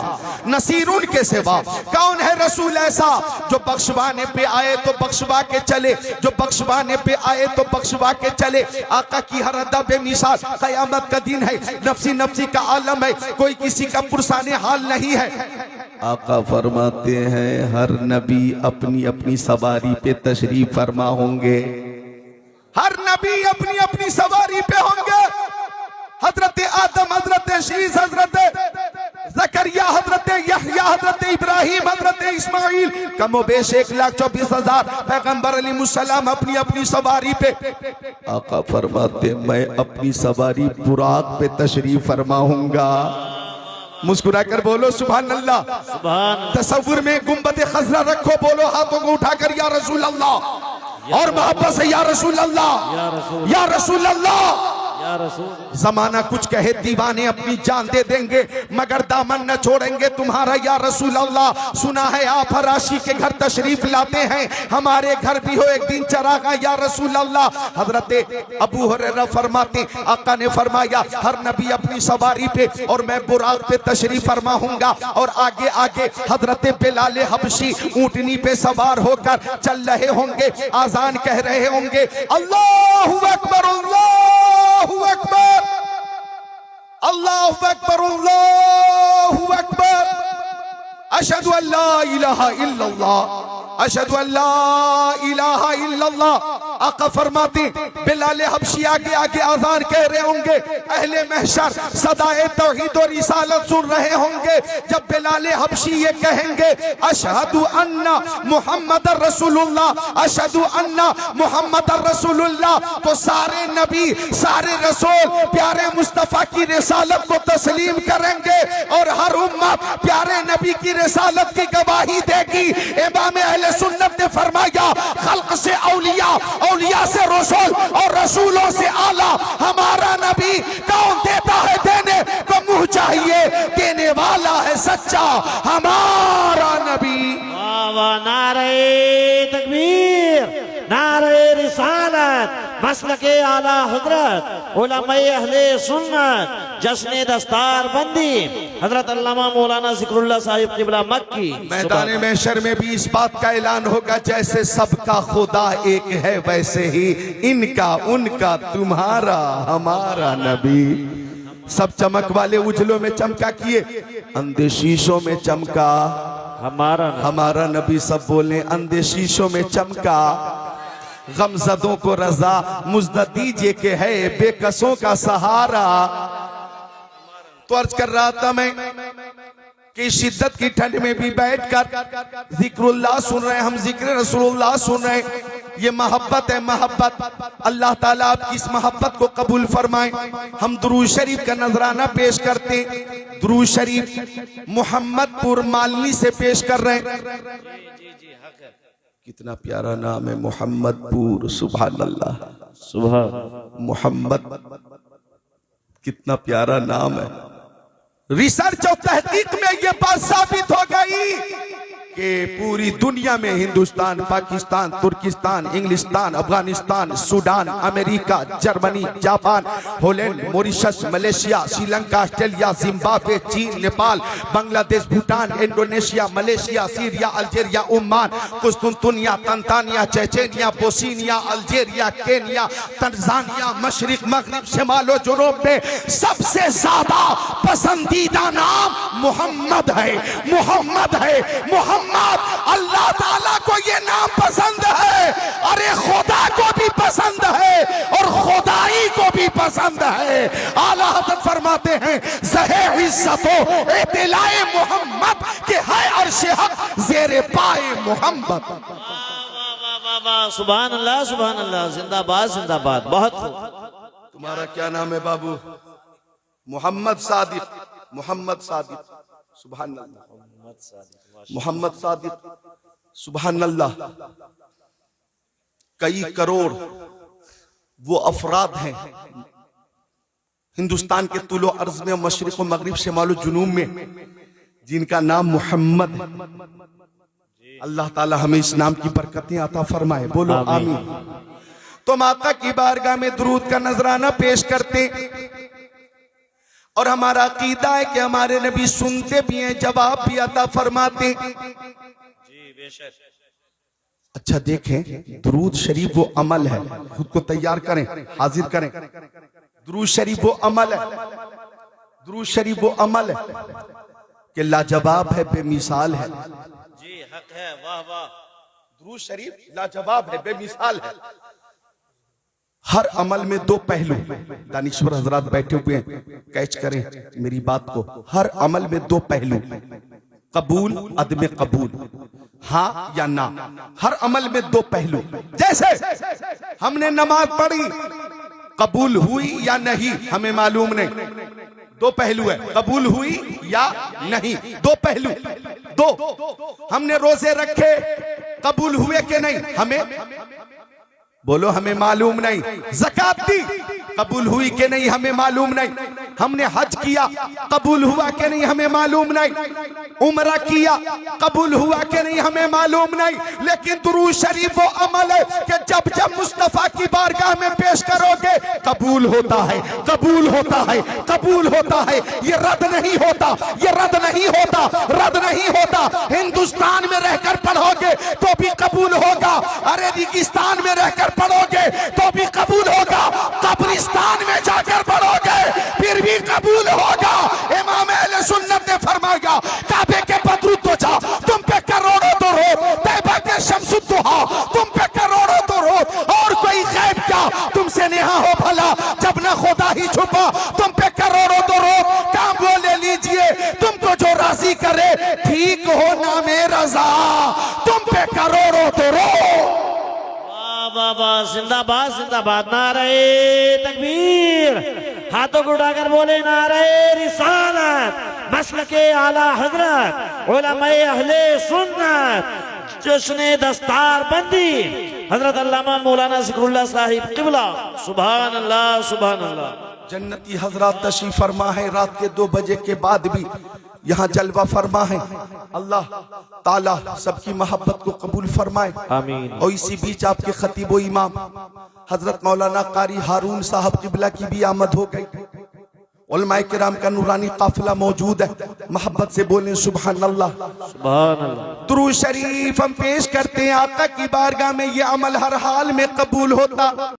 नसीर उनके सिवा कौन है रसूल ऐसा, जो बख्शवाने पे आए तो बख्शवा के चले, जो बख्शवाने पे आए तो बख्शवा के चले। आका की हर अदा बेमिसाल, कयामत का दिन है, नफ्सी नफ्सी का आलम है, कोई किसी का पुरसाने हाल नहीं है। आका फरमाते हैं हर नबी अपनी अपनी सवारी पे तशरीफ फरमा होंगे, हर नबी अपनी अपनी सवारी पे होंगे। हजरत आदम, हजरत शीस, हजरत जकरिया, हजरत यहया, हजरत इब्राहिम, हजरत इस्माइल, कमोबेश 1,24,000 पैगंबर अलैहिस्सलाम अपनी अपनी सवारी पे। आका फरमाते मैं अपनी सवारी बुराक पे तशरीफ फरमाऊंगा। मुस्कुरा कर बोलो सुभान अल्लाह। सुभान। तसव्वुर में गुंबद खजरा रखो, बोलो हाथों को उठाकर या रसूल अल्लाह, और मोहब्बत से या रसूल अल्लाह, या रसूल अल्लाह। या रसूल। जमाना कुछ कहे, दीवाने अपनी जान दे देंगे मगर दामन न छोड़ेंगे तुम्हारा, या रसूल अल्लाह। सुना है आप फराशी के घर तशरीफ लाते हैं, हमारे घर भी हो एक दिन चरागा, या रसूल अल्लाह। हजरत अबू हुरैरा फरमाते आका ने फरमाया हर नबी अपनी सवारी पे और मैं बुराक पे तशरीफ फरमाऊंगा। और आगे आगे हजरत बिलाल हबशी ऊंटनी पे सवार होकर चल रहे होंगे, आजान कह रहे होंगे, अल्लाहु अकबर, अल्लाहु अकबर, अल्लाहु अकबर, अल्लाहु अकबर, अशहदु अल्ला इलाहा इल्लल्लाह, अशहदु अल्ला इलाहा इल्लल्लाह। आका फरमाते बिलाल हबशी आगे आगे आजान कह रहे होंगे, अहले महशर सदाए तौहीद और रिसालत सुन रहे होंगे। जब बिलाल हबशी ये कहेंगे अशहदु अन्ना मुहम्मदर रसूलुल्लाह, अशहदु अन्ना मुहम्मदर रसूलुल्लाह, तो सारे नबी, सारे रसूल प्यारे मुस्तफा की रिसालत को तस्लीम करेंगे और हर उम्मत प्यारे नबी की रिसालत की गवाही देगी। इमाम अहले सुन्नत ने फरमाया खल्क से औलिया, औलिया से रसूल और रसूलों से आला हमारा नबी। कौन देता है देने को मुंह चाहिए, देने वाला है सच्चा हमारा नबी। वाह वाह, नारे तकबीर, नारे रिसालत, मसलके आला हजरत उलमाए अहले सुन्नत जश्न दस्तार बंदी हजरत अल्लामा मौलाना जिक्रुल्लाह साहिब किबला मक्की। मैदान महशर में भी इस बात का ऐलान होगा, जैसे सबका खुदा एक है वैसे ही इनका, उनका, तुम्हारा, हमारा नबी। सब चमक वाले उजलों में चमका किए, अंधे शीशों में चमका, हमारा नबी सब बोले अंधे शीशों में चमका, गमजदों को रजा मुजद दीजिए के है बेकसों का सहारा। तो अर्ज कर रहा था मैं कि शिद्दत की ठंड में भी बैठकर जिक्रुल्लाह सुन रहे हैं, हम जिक्र रसूलुल्लाह सुन रहे हैं। ये मोहब्बत है, मोहब्बत। अल्लाह ताला आपकी इस मोहब्बत को कबूल फरमाए। हम दुरूद शरीफ का नजराना पेश करते, दुरूद शरीफ मोहम्मदपुर मालनी से पेश कर रहे हैं। कितना प्यारा नाम है मोहम्मदपुर, सुभान अल्लाह, सुभान मोहम्मद कितना प्यारा नाम है। रिसर्च और तहकीक में यह बात साबित हो गई कि पूरी दुनिया में हिंदुस्तान, पाकिस्तान, तुर्किस्तान, इंग्लिस्तान, Afghanistan, Sudan, America, Germany, Japan, Holland, Mauritius, Malaysia, Sri Lanka, Australia, Zimbabwe, चीन, Nepal, Bangladesh, Bhutan, Indonesia, Malaysia, Syria, Algeria, Oman, कुस्तुनतुनिया, Tanzania, Chechnya, Bosnia, Algeria, Kenya, Tanzania, मशरिक, मगरिब, शिमालो जुनूब में सबसे ज्यादा पसंदीदा नाम मोहम्मद है, मोहम्मद है, मोहम्मद। अल्लाह ताला को ये नाम पसंद है, अरे खुदा को भी पसंद है और खुदाई को भी पसंद है। आला हज़रत फरमाते हैं ज़हे इज्जतो इत्तिलाए मोहम्मद के है अर्शे हक ज़ेरे पाए मोहम्मद। सुभान अल्लाह, सुभान अल्लाह, जिंदाबाद जिंदाबाद। बहुत तुम्हारा क्या नाम है बाबू? मोहम्मद सादिक, मोहम्मद सादिक, सुभान अल्लाह, मोहम्मद सादिक, सुभान अल्लाह। कई करोड़ वो अफराद हैं हिंदुस्तान के तुलो अर्ज में, मशरिक व मगरिब, शिमालो जुनूब में जिनका नाम मोहम्मद है। अल्लाह ताला हमें इस नाम की बरकतें अता फरमाए, बोलो आमीन। तो आका की बारगाह में दुरूद का नजराना पेश करते और हमारा अकीदा है कि हमारे नबी सुनते भी हैं, जवाब भी अता फरमाते। जी बेशक। अच्छा देखें, दुरूद शरीफ वो अमल है, खुद को तैयार करें, हाजिर करें। दुरूद शरीफ वो अमल है, दुरूद शरीफ वो अमल है कि लाजवाब है, बेमिसाल है। जी हक है, वाह वाह। दुरूद शरीफ लाजवाब है, बेमिसाल है। हर अमल में दो पहलू, दानिश्वर हजरात बैठे हुए हैं, कैच करें मेरी बात को। हर अमल में दो पहलू, कबूल, अदम कबूल, हाँ या ना। हर अमल में दो पहलू। जैसे हमने नमाज पढ़ी, कबूल हुई या नहीं हमें मालूम नहीं, दो पहलू है, कबूल हुई या नहीं, दो पहलू। दो, हमने रोजे रखे, कबूल हुए कि नहीं हमें बोलो, हमें मालूम नहीं। ज़कात दी, कबूल हुई कि नहीं हमें मालूम नहीं। हमने हज किया, कबूल हुआ कि नहीं हमें मालूम नहीं। उम्रा किया, कबूल हुआ कि नहीं हमें मालूम नहीं। लेकिन दुरूद शरीफ वो अमल है कि जब जब मुस्तफा की बारगाह में पेश करोगे कबूल होता है, कबूल होता है, कबूल होता है। ये रद्द नहीं होता, ये रद्द नहीं होता, रद्द नहीं होता। हिंदुस्तान में रहकर पढ़ोगे तो भी कबूल होगा, अरे रेगिस्तान में रहकर पढ़ोगे तो भी कबूल होगा, कब्रिस्तान में जाकर पढ़ोगे फिर भी कबूल होगा। इमाम अहले सुन्नत ने फरमाया काबे के बदरुद जा, तुम पे करोड़ों दुरूद, तैबा के शम्सुद्दुहा तुम पे करोड़ों दुरूद, और कोई गैब क्या तुमसे नेहा हो भला, जब न खुदा ही छुपा तुम पे करोड़ों दुरूद। काम वो ले लीजिए तुमको जो राजी करे, ठीक हो ना में रजा, तुम पे करोड़ों दुरूद। बाबा जिंदाबाद जिंदाबाद। नारे तकबीर, हाथों को उठाकर बोले नारे रिसालत, मसलके आला हजरत, उलमाए अहले सुन्नत, जश्ने दस्तार बंदी हजरत अल्लामा मौलाना ज़िक्रुल्लाह साहिब क़िबला। सुभान अल्लाह, सुभान अल्लाह। जन्नती हजरात तशरीफ फरमा है, रात के 2 बजे के बाद भी यहाँ जलवा फरमा है। अल्लाह ताला सबकी मोहब्बत को कबूल फरमाए, आमीन। और इसी बीच आपके खतीब व इमाम हजरत मौलाना कारी हारून साहब क़िबला की भी आमद हो गई। उलमाए किराम का नूरानी काफिला मौजूद है, मोहब्बत से बोलें सुभान अल्लाह, सुभान अल्लाह। दुरूद शरीफ हम पेश करते हैं, आका की बारगाह में ये अमल हर हाल में कबूल होता।